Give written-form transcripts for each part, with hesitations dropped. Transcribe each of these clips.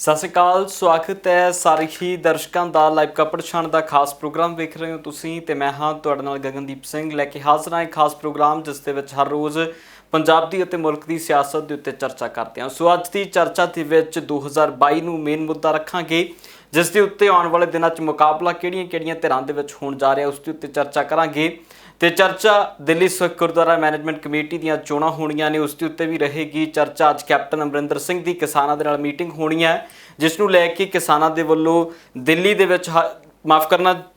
ਸਤਿ ਸ਼੍ਰੀ ਅਕਾਲ, ਸਵਾਗਤ ਹੈ ਸਾਰੇ ਹੀ ਦਰਸ਼ਕਾਂ ਦਾ ਲਾਈਵ ਕਵਰ ਛਾਣ ਦਾ ਖਾਸ ਪ੍ਰੋਗਰਾਮ ਵੇਖ ਰਹੇ ਹੋ ਤੁਸੀਂ ਤੇ ਮੈਂ ਹਾਂ ਤੁਹਾਡੇ ਨਾਲ ਗਗਨਦੀਪ ਸਿੰਘ ਲੈ ਕੇ ਹਾਜ਼ਰ ਹਾਂ। ਇੱਕ ਖਾਸ ਪ੍ਰੋਗਰਾਮ ਜਿਸ ਦੇ ਵਿੱਚ ਹਰ ਰੋਜ਼ ਪੰਜਾਬ ਦੀ ਅਤੇ ਮੁਲਕ ਦੀ ਸਿਆਸਤ ਦੇ ਉੱਤੇ ਚਰਚਾ ਕਰਦੇ ਹਾਂ। ਸੋ ਅੱਜ ਦੀ ਚਰਚਾ ਦੇ ਵਿੱਚ 2022 ਨੂੰ ਮੇਨ ਮੁੱਦਾ ਰੱਖਾਂਗੇ, ਜਿਸ ਦੇ ਉੱਤੇ ਆਉਣ ਵਾਲੇ ਦਿਨਾਂ 'ਚ ਮੁਕਾਬਲਾ ਕਿਹੜੀਆਂ ਧਿਰਾਂ ਦੇ ਵਿੱਚ ਹੋਣ ਜਾ ਰਿਹਾ ਉਸ ਦੇ ਉੱਤੇ ਚਰਚਾ ਕਰਾਂਗੇ। ਤੇ ਚਰਚਾ ਦਿੱਲੀ ਸਿੱਖ ਗੁਰਦੁਆਰਾ ਮੈਨੇਜਮੈਂਟ ਕਮੇਟੀ ਦੀਆਂ ਚੋਣਾਂ ਹੋਣੀਆਂ ਨੇ, ਉਸ ਦੇ ਉੱਤੇ ਵੀ ਰਹੇਗੀ ਚਰਚਾ। ਅੱਜ ਕੈਪਟਨ ਅਮਰਿੰਦਰ ਸਿੰਘ ਦੀ ਕਿਸਾਨਾਂ ਦੇ ਨਾਲ ਮੀਟਿੰਗ ਹੋਣੀ ਹੈ, ਜਿਸ ਨੂੰ ਲੈ ਕੇ ਕਿਸਾਨਾਂ ਦੇ ਵੱਲੋਂ ਦਿੱਲੀ ਦੇ ਵਿੱਚ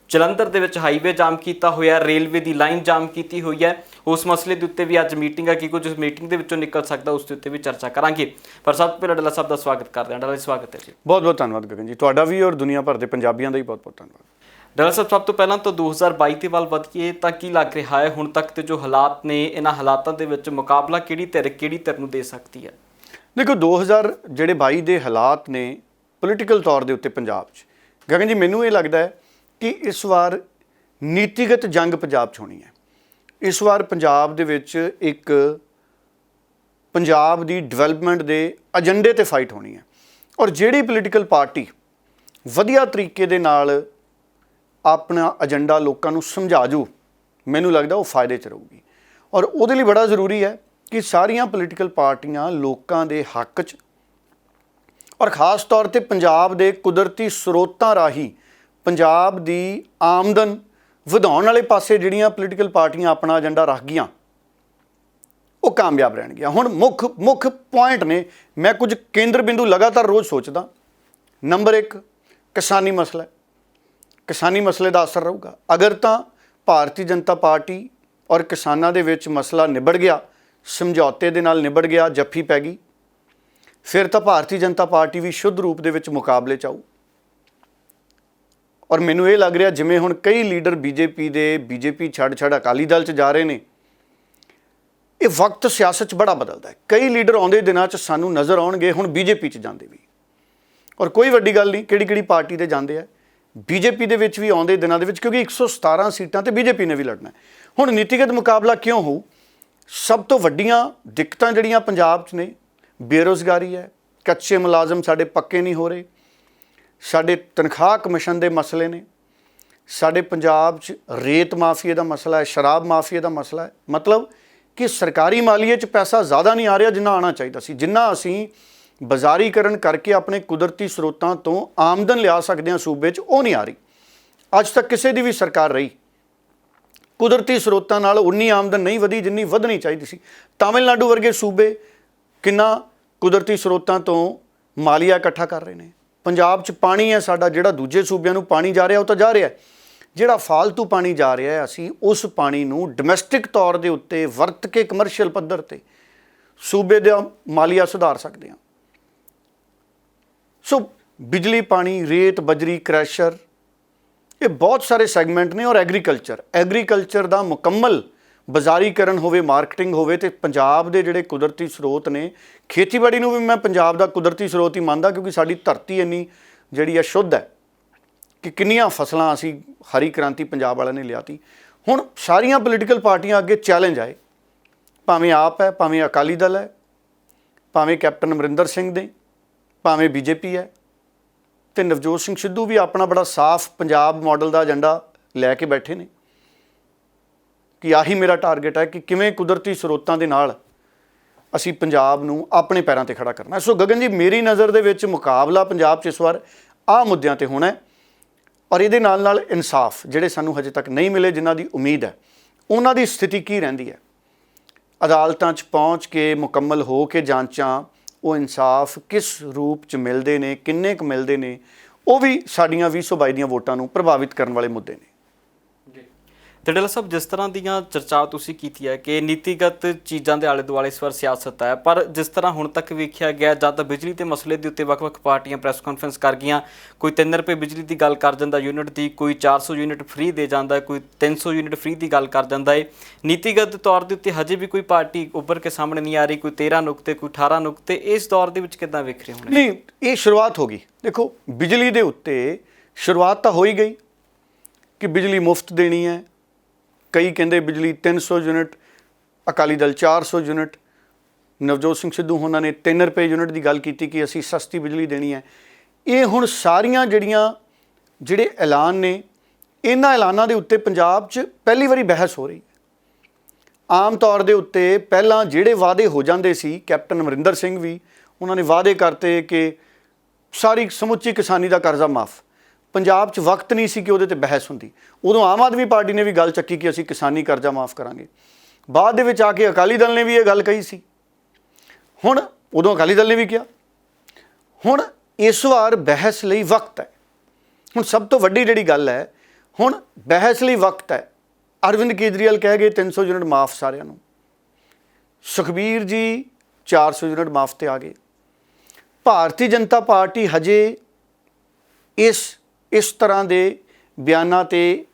ਜਲੰਧਰ ਦੇ ਵਿੱਚ ਹਾਈਵੇ ਜਾਮ ਕੀਤਾ ਹੋਇਆ, ਰੇਲਵੇ ਦੀ ਲਾਈਨ ਜਾਮ ਕੀਤੀ ਹੋਈ ਹੈ। ਉਸ ਮਸਲੇ ਦੇ ਉੱਤੇ ਵੀ ਅੱਜ ਮੀਟਿੰਗ ਹੈ ਕਿ ਕੁਝ ਮੀਟਿੰਗ ਦੇ ਵਿੱਚੋਂ ਨਿਕਲ ਸਕਦਾ, ਉਸ ਦੇ ਉੱਤੇ ਵੀ ਚਰਚਾ ਕਰਾਂਗੇ। ਪਰ ਸਭ ਤੋਂ ਪਹਿਲਾਂ ਡੱਲਾ ਸਾਹਿਬ ਦਾ ਸਵਾਗਤ ਕਰਦੇ ਹਾਂ। ਡੱਲਾ ਜੀ ਸਵਾਗਤ ਹੈ ਜੀ। ਬਹੁਤ ਬਹੁਤ ਧੰਨਵਾਦ ਗਗਨ ਜੀ, ਤੁਹਾਡਾ ਵੀ ਔਰ ਦੁਨੀਆ ਭਰ ਦੇ ਪੰਜਾਬੀਆਂ ਦਾ ਹੀ ਬਹੁਤ ਬਹੁਤ ਧੰਨਵਾਦ। ਡੱਲਾ ਸਾਹਿਬ, ਸਭ ਤੋਂ ਪਹਿਲਾਂ ਤਾਂ 2022 ਦੇ ਵੱਲ ਵਧੀਏ ਤਾਂ ਕੀ ਲੱਗ ਰਿਹਾ ਹੈ ਹੁਣ ਤੱਕ ਦੇ ਜੋ ਹਾਲਾਤ ਨੇ, ਇਹਨਾਂ ਹਾਲਾਤਾਂ ਦੇ ਵਿੱਚ ਮੁਕਾਬਲਾ ਕਿਹੜੀ ਧਿਰ ਨੂੰ ਦੇ ਸਕਦੀ ਹੈ? ਦੇਖੋ 2022 ਦੇ ਹਾਲਾਤ ਨੇ ਪੋਲੀਟੀਕਲ ਤੌਰ ਦੇ ਉੱਤੇ ਪੰਜਾਬ 'ਚ, ਗਗਨ ਜੀ ਮੈਨੂੰ ਇਹ ਲੱਗਦਾ ਹੈ ਕਿ ਇਸ ਵਾਰ ਨੀਤੀਗਤ ਜੰਗ ਪੰਜਾਬ 'ਚ ਹੋਣੀ ਹੈ। ਇਸ ਵਾਰ ਪੰਜਾਬ ਦੇ ਵਿੱਚ ਇੱਕ ਪੰਜਾਬ ਦੀ ਡਿਵੈਲਪਮੈਂਟ ਦੇ ਏਜੰਡੇ ਤੇ ਫਾਈਟ ਹੋਣੀ ਹੈ, ਔਰ ਜਿਹੜੀ ਪੋਲੀਟੀਕਲ ਪਾਰਟੀ ਵਧੀਆ ਤਰੀਕੇ ਦੇ ਨਾਲ ਆਪਣਾ ਏਜੰਡਾ ਲੋਕਾਂ ਨੂੰ ਸਮਝਾ ਜੂ, ਮੈਨੂੰ ਲੱਗਦਾ ਉਹ ਫਾਇਦੇ 'ਚ ਰਹੂਗੀ। ਔਰ ਉਹਦੇ ਲਈ ਬੜਾ ਜ਼ਰੂਰੀ ਹੈ ਕਿ ਸਾਰੀਆਂ ਪੋਲੀਟੀਕਲ ਪਾਰਟੀਆਂ ਲੋਕਾਂ ਦੇ ਹੱਕ 'ਚ ਔਰ ਖ਼ਾਸ ਤੌਰ 'ਤੇ ਪੰਜਾਬ ਦੇ ਕੁਦਰਤੀ ਸਰੋਤਾਂ ਰਾਹੀਂ ਪੰਜਾਬ ਦੀ ਆਮਦਨ ਵਧਾਉਣ ਵਾਲੇ ਪਾਸੇ ਜਿਹੜੀਆਂ ਪੋਲੀਟੀਕਲ ਪਾਰਟੀਆਂ ਆਪਣਾ ਏਜੰਡਾ ਰੱਖ ਗਈਆਂ ਉਹ ਕਾਮਯਾਬ ਰਹਿਣਗੀਆਂ। ਹੁਣ ਮੁੱਖ ਪੁਆਇੰਟ ਨੇ, ਮੈਂ ਕੁਝ ਕੇਂਦਰ ਬਿੰਦੂ ਲਗਾਤਾਰ ਰੋਜ਼ ਸੋਚਦਾ। ਨੰਬਰ 1 ਕਿਸਾਨੀ ਮਸਲਾ, ਕਿਸਾਨੀ ਮਸਲੇ ਦਾ ਅਸਰ ਰਹੂਗਾ। ਅਗਰ ਤਾਂ ਭਾਰਤੀ ਜਨਤਾ ਪਾਰਟੀ ਔਰ ਕਿਸਾਨਾਂ ਦੇ ਵਿੱਚ ਮਸਲਾ ਨਿਬੜ ਗਿਆ, ਸਮਝੌਤੇ ਦੇ ਨਾਲ ਨਿਬੜ ਗਿਆ, ਜੱਫੀ ਪੈ ਗਈ, ਫਿਰ ਤਾਂ ਭਾਰਤੀ ਜਨਤਾ ਪਾਰਟੀ ਵੀ ਸ਼ੁੱਧ ਰੂਪ ਦੇ ਵਿੱਚ ਮੁਕਾਬਲੇ 'ਚ ਆਊ। ਔਰ ਮੈਨੂੰ ਇਹ ਲੱਗ ਰਿਹਾ ਜਿਵੇਂ ਹੁਣ ਕਈ ਲੀਡਰ ਬੀਜੇਪੀ ਛੱਡ ਅਕਾਲੀ ਦਲ 'ਚ ਜਾ ਰਹੇ ਨੇ, ਇਹ ਵਕਤ ਸਿਆਸਤ 'ਚ ਬੜਾ ਬਦਲਦਾ ਹੈ। ਕਈ ਲੀਡਰ ਆਉਂਦੇ ਦਿਨਾਂ 'ਚ ਸਾਨੂੰ ਨਜ਼ਰ ਆਉਣਗੇ ਹੁਣ ਬੀਜੇਪੀ 'ਚ ਜਾਂਦੇ ਵੀ, ਔਰ ਕੋਈ ਵੱਡੀ ਗੱਲ ਨਹੀਂ ਕਿਹੜੀ ਪਾਰਟੀ 'ਤੇ ਜਾਂਦੇ ਆ, ਬੀਜੇਪੀ ਦੇ ਵਿੱਚ ਵੀ ਆਉਂਦੇ ਦਿਨਾਂ ਦੇ ਵਿੱਚ, ਕਿਉਂਕਿ 117 ਸੀਟਾਂ 'ਤੇ ਬੀਜੇਪੀ ਨੇ ਵੀ ਲੜਨਾ। ਹੁਣ ਨੀਤੀਗਤ ਮੁਕਾਬਲਾ ਕਿਉਂ ਹੋਊ? ਸਭ ਤੋਂ ਵੱਡੀਆਂ ਦਿੱਕਤਾਂ ਜਿਹੜੀਆਂ ਪੰਜਾਬ 'ਚ ਨੇ, ਬੇਰੁਜ਼ਗਾਰੀ ਹੈ, ਕੱਚੇ ਮੁਲਾਜ਼ਮ ਸਾਡੇ ਪੱਕੇ ਨਹੀਂ ਹੋ ਰਹੇ, ਸਾਡੇ ਤਨਖਾਹ ਕਮਿਸ਼ਨ ਦੇ ਮਸਲੇ ਨੇ, ਸਾਡੇ ਪੰਜਾਬ 'ਚ ਰੇਤ ਮਾਫੀਏ ਦਾ ਮਸਲਾ ਹੈ, ਸ਼ਰਾਬ ਮਾਫੀਏ ਦਾ ਮਸਲਾ ਹੈ। ਮਤਲਬ ਕਿ ਸਰਕਾਰੀ ਮਾਲੀਏ 'ਚ ਪੈਸਾ ਜ਼ਿਆਦਾ ਨਹੀਂ ਆ ਰਿਹਾ ਜਿੰਨਾ ਆਉਣਾ ਚਾਹੀਦਾ ਸੀ। ਜਿੰਨਾ ਅਸੀਂ ਬਾਜ਼ਾਰੀਕਰਨ ਕਰਕੇ ਆਪਣੇ ਕੁਦਰਤੀ ਸਰੋਤਾਂ ਤੋਂ ਆਮਦਨ ਲਿਆ ਸਕਦੇ ਹਾਂ ਸੂਬੇ 'ਚ, ਉਹ ਨਹੀਂ ਆ ਰਹੀ। ਅੱਜ ਤੱਕ ਕਿਸੇ ਦੀ ਵੀ ਸਰਕਾਰ ਰਹੀ, ਕੁਦਰਤੀ ਸਰੋਤਾਂ ਨਾਲ ਉਨੀ ਆਮਦਨ ਨਹੀਂ ਵਧੀ ਜਿੰਨੀ ਵਧਣੀ ਚਾਹੀਦੀ ਸੀ। ਤਾਮਿਲਨਾਡੂ ਵਰਗੇ ਸੂਬੇ ਕਿੰਨਾ ਕੁਦਰਤੀ ਸਰੋਤਾਂ ਤੋਂ ਮਾਲੀਆ ਇਕੱਠਾ ਕਰ ਰਹੇ ਨੇ। ਪੰਜਾਬ 'ਚ ਪਾਣੀ ਹੈ ਸਾਡਾ, ਜਿਹੜਾ ਦੂਜੇ ਸੂਬਿਆਂ ਨੂੰ ਪਾਣੀ ਜਾ ਰਿਹਾ ਉਹ ਤਾਂ ਜਾ ਰਿਹਾ, ਜਿਹੜਾ ਫਾਲਤੂ ਪਾਣੀ ਜਾ ਰਿਹਾ ਹੈ ਅਸੀਂ ਉਸ ਪਾਣੀ ਨੂੰ ਡੋਮੈਸਟਿਕ ਤੌਰ ਦੇ ਉੱਤੇ ਵਰਤ ਕੇ ਕਮਰਸ਼ੀਅਲ ਪੱਧਰ 'ਤੇ ਸੂਬੇ ਦਾ ਮਾਲੀਆ ਸੁਧਾਰ ਸਕਦੇ ਹਾਂ। ਸੋ ਬਿਜਲੀ, ਪਾਣੀ, ਰੇਤ, ਬਜਰੀ, ਕ੍ਰੈਸ਼ਰ, ਇਹ ਬਹੁਤ ਸਾਰੇ ਸੈਗਮੈਂਟ ਨੇ। ਔਰ ਐਗਰੀਕਲਚਰ ਦਾ ਮੁਕੰਮਲ ਬਾਜ਼ਾਰੀਕਰਨ ਹੋਵੇ, ਮਾਰਕੀਟਿੰਗ ਹੋਵੇ, ਅਤੇ ਪੰਜਾਬ ਦੇ ਜਿਹੜੇ ਕੁਦਰਤੀ ਸਰੋਤ ਨੇ, ਖੇਤੀਬਾੜੀ ਨੂੰ ਵੀ ਮੈਂ ਪੰਜਾਬ ਦਾ ਕੁਦਰਤੀ ਸਰੋਤ ਹੀ ਮੰਨਦਾ, ਕਿਉਂਕਿ ਸਾਡੀ ਧਰਤੀ ਇੰਨੀ ਜਿਹੜੀ ਹੈ ਸ਼ੁੱਧ ਹੈ ਕਿ ਕਿੰਨੀਆਂ ਫਸਲਾਂ ਅਸੀਂ ਹਰੀ ਕ੍ਰਾਂਤੀ ਪੰਜਾਬ ਵਾਲਿਆਂ ਨੇ ਲਿਆਤੀ। ਹੁਣ ਸਾਰੀਆਂ ਪੋਲੀਟੀਕਲ ਪਾਰਟੀਆਂ ਅੱਗੇ ਚੈਲੰਜ ਆਏ, ਭਾਵੇਂ ਆਪ ਹੈ, ਭਾਵੇਂ ਅਕਾਲੀ ਦਲ ਹੈ, ਭਾਵੇਂ ਕੈਪਟਨ ਅਮਰਿੰਦਰ ਸਿੰਘ ਨੇ, ਭਾਵੇਂ ਬੀਜੇਪੀ ਹੈ, ਅਤੇ ਨਵਜੋਤ ਸਿੰਘ ਸਿੱਧੂ ਵੀ ਆਪਣਾ ਬੜਾ ਸਾਫ਼ ਪੰਜਾਬ ਮਾਡਲ ਦਾ ਏਜੰਡਾ ਲੈ ਕੇ ਬੈਠੇ ਨੇ ਕਿ ਆਹੀ ਮੇਰਾ ਟਾਰਗੇਟ ਹੈ ਕਿ ਕਿਵੇਂ ਕੁਦਰਤੀ ਸਰੋਤਾਂ ਦੇ ਨਾਲ ਅਸੀਂ ਪੰਜਾਬ ਨੂੰ ਆਪਣੇ ਪੈਰਾਂ 'ਤੇ ਖੜਾ ਕਰਨਾ। ਸੋ ਗਗਨ ਜੀ, ਮੇਰੀ ਨਜ਼ਰ ਦੇ ਵਿੱਚ ਮੁਕਾਬਲਾ ਪੰਜਾਬ 'ਚ ਇਸ ਵਾਰ ਆਹ ਮੁੱਦਿਆਂ 'ਤੇ ਹੋਣਾ, ਔਰ ਇਹਦੇ ਨਾਲ ਇਨਸਾਫ ਜਿਹੜੇ ਸਾਨੂੰ ਹਜੇ ਤੱਕ ਨਹੀਂ ਮਿਲੇ, ਜਿਨ੍ਹਾਂ ਦੀ ਉਮੀਦ ਹੈ, ਉਹਨਾਂ ਦੀ ਸਥਿਤੀ ਕੀ ਰਹਿੰਦੀ ਹੈ। ਅਦਾਲਤਾਂ 'ਚ ਪਹੁੰਚ ਕੇ ਮੁਕੰਮਲ ਹੋ ਕੇ ਜਾਂਚਾਂ, ਉਹ ਇਨਸਾਫ ਕਿਸ ਰੂਪ 'ਚ ਮਿਲਦੇ ਨੇ, ਕਿੰਨੇ ਕੁ ਮਿਲਦੇ ਨੇ, ਉਹ ਵੀ ਸਾਡੀਆਂ 2022 ਦੀਆਂ ਵੋਟਾਂ ਨੂੰ ਪ੍ਰਭਾਵਿਤ ਕਰਨ ਵਾਲੇ ਮੁੱਦੇ ਨੇ। ਤੇ ਡੱਲਾ ਸਾਹਿਬ, ਜਿਸ ਤਰ੍ਹਾਂ ਦੀਆਂ ਚਰਚਾ ਤੁਸੀਂ ਕੀਤੀ ਹੈ ਕਿ ਨੀਤੀਗਤ ਚੀਜ਼ਾਂ ਦੇ ਆਲੇ ਦੁਆਲੇ ਇਸ ਵਾਰ ਸਿਆਸਤ ਹੈ, ਪਰ ਜਿਸ ਤਰ੍ਹਾਂ ਹੁਣ ਤੱਕ ਵੇਖਿਆ ਗਿਆ, ਜਾਂ ਤਾਂ ਬਿਜਲੀ ਦੇ ਮਸਲੇ ਦੇ ਉੱਤੇ ਵੱਖ-ਵੱਖ ਪਾਰਟੀਆਂ ਪ੍ਰੈਸ ਕਾਨਫਰੰਸ ਕਰ ਗਈਆਂ, ਕੋਈ 3 ਰੁਪਏ ਬਿਜਲੀ ਦੀ ਗੱਲ ਕਰ ਜਾਂਦਾ ਯੂਨਿਟ ਦੀ, ਕੋਈ 400 ਯੂਨਿਟ ਫ੍ਰੀ ਦੇ ਜਾਂਦਾ, ਕੋਈ 300 ਯੂਨਿਟ ਫ੍ਰੀ ਦੀ ਗੱਲ ਕਰ ਜਾਂਦਾ ਹੈ। ਨੀਤੀਗਤ ਤੌਰ ਦੇ ਉੱਤੇ ਹਜੇ ਵੀ ਕੋਈ ਪਾਰਟੀ ਉੱਭਰ ਕੇ ਸਾਹਮਣੇ ਨਹੀਂ ਆ ਰਹੀ, ਕੋਈ 13 ਨੁਕਤੇ, ਕੋਈ 18 ਨੁਕਤੇ। ਇਸ ਦੌਰ ਦੇ ਵਿੱਚ ਕਿੱਦਾਂ ਵੇਖ ਰਹੇ ਹੋਣੇ? ਨਹੀਂ, ਇਹ ਸ਼ੁਰੂਆਤ ਹੋ ਗਈ। ਦੇਖੋ, ਬਿਜਲੀ ਦੇ ਉੱਤੇ ਸ਼ੁਰੂਆਤ ਤਾਂ ਹੋ ਹੀ ਗਈ ਕਿ ਬਿਜਲੀ ਮੁਫਤ ਦੇਣੀ ਹੈ। ਕਈ ਕਹਿੰਦੇ ਬਿਜਲੀ 300 ਯੂਨਿਟ, ਅਕਾਲੀ ਦਲ 400 ਯੂਨਿਟ, ਨਵਜੋਤ ਸਿੰਘ ਸਿੱਧੂ ਉਹਨਾਂ ਨੇ 3 ਰੁਪਏ ਯੂਨਿਟ ਦੀ ਗੱਲ ਕੀਤੀ ਕਿ ਅਸੀਂ ਸਸਤੀ ਬਿਜਲੀ ਦੇਣੀ ਹੈ। ਇਹ ਹੁਣ ਸਾਰੀਆਂ ਜਿਹੜੇ ਐਲਾਨ ਨੇ, ਇਹਨਾਂ ਐਲਾਨਾਂ ਦੇ ਉੱਤੇ ਪੰਜਾਬ 'ਚ ਪਹਿਲੀ ਵਾਰੀ ਬਹਿਸ ਹੋ ਰਹੀ ਹੈ। ਆਮ ਤੌਰ ਦੇ ਉੱਤੇ ਪਹਿਲਾਂ ਜਿਹੜੇ ਵਾਅਦੇ ਹੋ ਜਾਂਦੇ ਸੀ, ਕੈਪਟਨ ਅਮਰਿੰਦਰ ਸਿੰਘ ਵੀ ਉਹਨਾਂ ਨੇ ਵਾਅਦੇ ਕਰਤੇ ਕਿ ਸਾਰੀ ਸਮੁੱਚੀ ਕਿਸਾਨੀ ਦਾ ਕਰਜ਼ਾ ਮਾਫ। ਪੰਜਾਬ 'ਚ ਵਕਤ ਨਹੀਂ ਸੀ ਕਿ ਉਹਦੇ ਤੇ ਬਹਿਸ ਹੁੰਦੀ। ਉਦੋਂ ਆਮ ਆਦਮੀ ਪਾਰਟੀ ਨੇ ਵੀ ਗੱਲ ਚੱਕੀ ਕਿ ਅਸੀਂ ਕਿਸਾਨੀ ਕਰਜ਼ਾ ਮਾਫ ਕਰਾਂਗੇ। ਬਾਅਦ ਦੇ ਵਿੱਚ ਆ ਕੇ ਅਕਾਲੀ ਦਲ ਨੇ ਵੀ ਇਹ ਗੱਲ ਕਹੀ ਸੀ। ਹੁਣ ਉਦੋਂ ਅਕਾਲੀ ਦਲ ਨੇ ਵੀ ਕਿਹਾ। ਹੁਣ ਇਸ ਵਾਰ ਬਹਿਸ ਲਈ ਵਕਤ ਹੈ। ਹੁਣ ਸਭ ਤੋਂ ਵੱਡੀ ਜਿਹੜੀ ਗੱਲ ਹੈ, ਹੁਣ ਬਹਿਸ ਲਈ ਵਕਤ ਹੈ। ਅਰਵਿੰਦ ਕੇਜਰੀਵਾਲ ਕਹਿ ਗਏ 300 ਯੂਨਿਟ ਮਾਫ ਸਾਰਿਆਂ ਨੂੰ। ਸੁਖਬੀਰ ਜੀ 400 ਯੂਨਿਟ ਮਾਫ ਤੇ ਆ ਗਏ। ਭਾਰਤੀ ਜਨਤਾ ਪਾਰਟੀ ਹਜੇ ਇਸ ਤਰ੍ਹਾਂ ਦੇ ਬਿਆਨਾਂ ਤੇ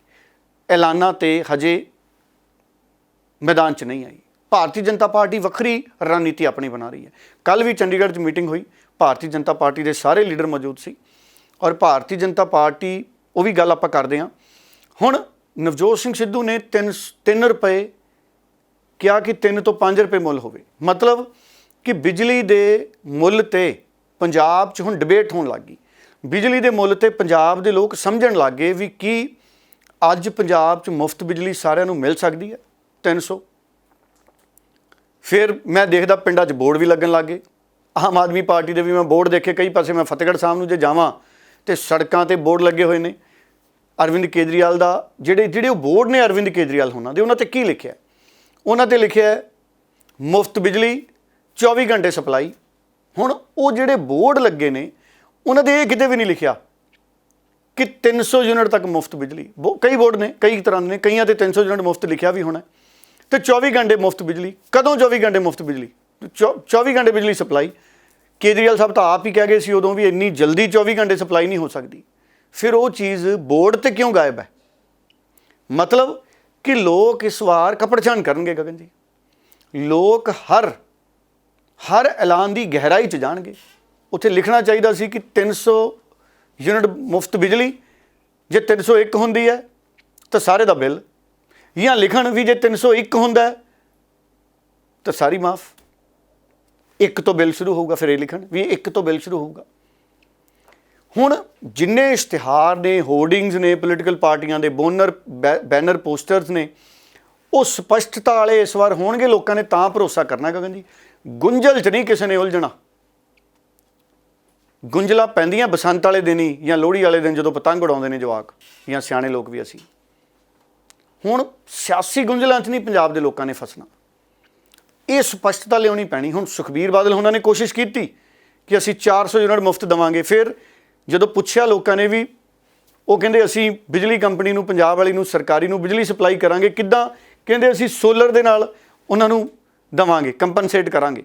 ਐਲਾਨਾਂ ਤੇ ਹਜੇ ਮੈਦਾਨ 'ਚ ਨਹੀਂ ਆਈ। ਭਾਰਤੀ ਜਨਤਾ ਪਾਰਟੀ ਵੱਖਰੀ ਰਣਨੀਤੀ ਆਪਣੀ ਬਣਾ ਰਹੀ ਹੈ। ਕੱਲ੍ਹ ਵੀ ਚੰਡੀਗੜ੍ਹ 'ਚ ਮੀਟਿੰਗ ਹੋਈ, ਭਾਰਤੀ ਜਨਤਾ ਪਾਰਟੀ ਦੇ ਸਾਰੇ ਲੀਡਰ ਮੌਜੂਦ ਸੀ ਔਰ ਭਾਰਤੀ ਜਨਤਾ ਪਾਰਟੀ, ਉਹ ਵੀ ਗੱਲ ਆਪਾਂ ਕਰਦੇ ਹਾਂ। ਹੁਣ ਨਵਜੋਤ ਸਿੰਘ ਸਿੱਧੂ ਨੇ 3 ਰੁਪਏ ਕਿਹਾ ਕਿ 3 ਤੋਂ 5 ਰੁਪਏ ਮੁੱਲ ਹੋਵੇ। ਮਤਲਬ ਕਿ ਬਿਜਲੀ ਦੇ ਮੁੱਲ ਤੇ ਪੰਜਾਬ 'ਚ ਹੁਣ ਡਿਬੇਟ ਹੋਣ ਲੱਗ ਗਈ। ਬਿਜਲੀ ਦੇ ਮੁੱਲ ਤੇ ਪੰਜਾਬ ਦੇ ਲੋਕ ਸਮਝਣ ਲੱਗ ਗਏ ਵੀ ਕੀ ਅੱਜ ਪੰਜਾਬ 'ਚ ਮੁਫਤ ਬਿਜਲੀ ਸਾਰਿਆਂ ਨੂੰ ਮਿਲ ਸਕਦੀ ਹੈ 300। ਫਿਰ ਮੈਂ ਦੇਖਦਾ ਪਿੰਡਾਂ 'ਚ ਬੋਰਡ ਵੀ ਲੱਗਣ ਲੱਗ ਗਏ। ਆਮ ਆਦਮੀ ਪਾਰਟੀ ਦੇ ਵੀ ਮੈਂ ਬੋਰਡ ਦੇਖੇ ਕਈ ਪਾਸੇ। ਮੈਂ ਫਤਿਹਗੜ੍ਹ ਸਾਹਿਬ ਨੂੰ ਜੇ ਜਾਵਾਂ ਤੇ ਸੜਕਾਂ ਤੇ ਬੋਰਡ ਲੱਗੇ ਹੋਏ ਨੇ ਅਰਵਿੰਦ ਕੇਜਰੀਵਾਲ ਦਾ। ਜਿਹੜੇ ਉਹ ਬੋਰਡ ਨੇ ਅਰਵਿੰਦ ਕੇਜਰੀਵਾਲ ਹੋਣਾ ਦੇ, ਉਹਨਾਂ ਤੇ ਕੀ ਲਿਖਿਆ? ਉਹਨਾਂ ਤੇ ਲਿਖਿਆ ਮੁਫਤ ਬਿਜਲੀ 24 ਘੰਟੇ ਸਪਲਾਈ। ਹੁਣ ਉਹ ਜਿਹੜੇ ਬੋਰਡ ਲੱਗੇ ਨੇ ਉਹਨਾਂ ਦੇ ਇਹ ਕਿਤੇ ਵੀ ਨਹੀਂ ਲਿਖਿਆ ਕਿ 300 ਯੂਨਿਟ ਤੱਕ ਮੁਫਤ ਬਿਜਲੀ। ਕਈ ਬੋਰਡ ਨੇ, ਕਈ ਤਰ੍ਹਾਂ ਦੇ ਨੇ, ਕਈਆਂ ਤੇ 300 ਯੂਨਿਟ ਮੁਫਤ ਲਿਖਿਆ ਵੀ ਹੋਣਾ ਤੇ 24 ਘੰਟੇ ਮੁਫਤ ਬਿਜਲੀ। ਕਦੋਂ 24 ਘੰਟੇ ਮੁਫਤ ਬਿਜਲੀ? 24 ਘੰਟੇ ਬਿਜਲੀ ਸਪਲਾਈ। ਕੇਜਰੀਵਾਲ ਸਾਹਿਬ ਤਾਂ ਆਪ ਹੀ ਕਹਿ ਗਏ ਸੀ ਉਦੋਂ ਵੀ ਇੰਨੀ ਜਲਦੀ 24 ਘੰਟੇ ਸਪਲਾਈ ਨਹੀਂ ਹੋ ਸਕਦੀ। ਫਿਰ ਉਹ ਚੀਜ਼ ਬੋਰਡ ਤੇ ਕਿਉਂ ਗਾਇਬ ਹੈ? ਮਤਲਬ ਕਿ ਲੋਕ ਇਸ ਵਾਰ ਕਪੜਛਾਣ ਕਰਨਗੇ ਗਗਨ ਜੀ। ਲੋਕ ਹਰ ਐਲਾਨ ਦੀ ਗਹਿਰਾਈ 'ਚ ਜਾਣਗੇ। ਉੱਥੇ ਲਿਖਣਾ ਚਾਹੀਦਾ ਸੀ ਕਿ 300 ਯੂਨਿਟ ਮੁਫਤ ਬਿਜਲੀ, ਜੇ 301 ਹੁੰਦੀ ਹੈ ਤਾਂ ਸਾਰੇ ਦਾ ਬਿੱਲ, ਜਾਂ ਲਿਖਣ ਵੀ ਜੇ 301 ਹੁੰਦਾ ਤਾਂ ਸਾਰੀ ਮਾਫ। 1 ਤੋਂ ਬਿੱਲ ਸ਼ੁਰੂ ਹੋਊਗਾ, ਫਿਰ ਇਹ ਲਿਖਣ ਵੀ 1 ਤੋਂ ਬਿੱਲ ਸ਼ੁਰੂ ਹੋਊਗਾ। ਹੁਣ ਜਿੰਨੇ ਇਸ਼ਤਿਹਾਰ ਨੇ, ਹੋਰਡਿੰਗਸ ਨੇ, ਪੋਲੀਟੀਕਲ ਪਾਰਟੀਆਂ ਦੇ ਬੈਨਰ ਪੋਸਟਰਸ ਨੇ, ਉਹ ਸਪਸ਼ਟਤਾ ਵਾਲੇ ਇਸ ਵਾਰ ਹੋਣਗੇ। ਲੋਕਾਂ ਨੇ ਤਾਂ ਭਰੋਸਾ ਕਰਨਾ ਗਗਨ ਜੀ। ਗੁੰਝਲ 'ਚ ਨਹੀਂ ਕਿਸੇ ਨੇ ਉਲਝਣਾ। ਗੁੰਝਲਾਂ ਪੈਂਦੀਆਂ ਬਸੰਤ ਵਾਲੇ ਦਿਨ ਹੀ ਜਾਂ ਲੋਹੜੀ ਵਾਲੇ ਦਿਨ, ਜਦੋਂ ਪਤੰਗ ਉਡਾਉਂਦੇ ਨੇ ਜਵਾਕ ਜਾਂ ਸਿਆਣੇ ਲੋਕ ਵੀ ਅਸੀਂ। ਹੁਣ ਸਿਆਸੀ ਗੁੰਝਲਾਂ 'ਚ ਨਹੀਂ ਪੰਜਾਬ ਦੇ ਲੋਕਾਂ ਨੇ ਫਸਣਾ। ਇਹ ਸਪਸ਼ਟਤਾ ਲਿਆਉਣੀ ਪੈਣੀ। ਹੁਣ ਸੁਖਬੀਰ ਬਾਦਲ ਉਹਨਾਂ ਨੇ ਕੋਸ਼ਿਸ਼ ਕੀਤੀ ਕਿ ਅਸੀਂ 400 ਯੂਨਿਟ ਮੁਫਤ ਦੇਵਾਂਗੇ। ਫਿਰ ਜਦੋਂ ਪੁੱਛਿਆ ਲੋਕਾਂ ਨੇ ਵੀ, ਉਹ ਕਹਿੰਦੇ ਅਸੀਂ ਬਿਜਲੀ ਕੰਪਨੀ ਨੂੰ, ਪੰਜਾਬ ਵਾਲੀ ਨੂੰ, ਸਰਕਾਰੀ ਨੂੰ ਬਿਜਲੀ ਸਪਲਾਈ ਕਰਾਂਗੇ। ਕਿੱਦਾਂ? ਕਹਿੰਦੇ ਅਸੀਂ ਸੋਲਰ ਦੇ ਨਾਲ ਉਹਨਾਂ ਨੂੰ ਦੇਵਾਂਗੇ, ਕੰਪਨਸੇਟ ਕਰਾਂਗੇ।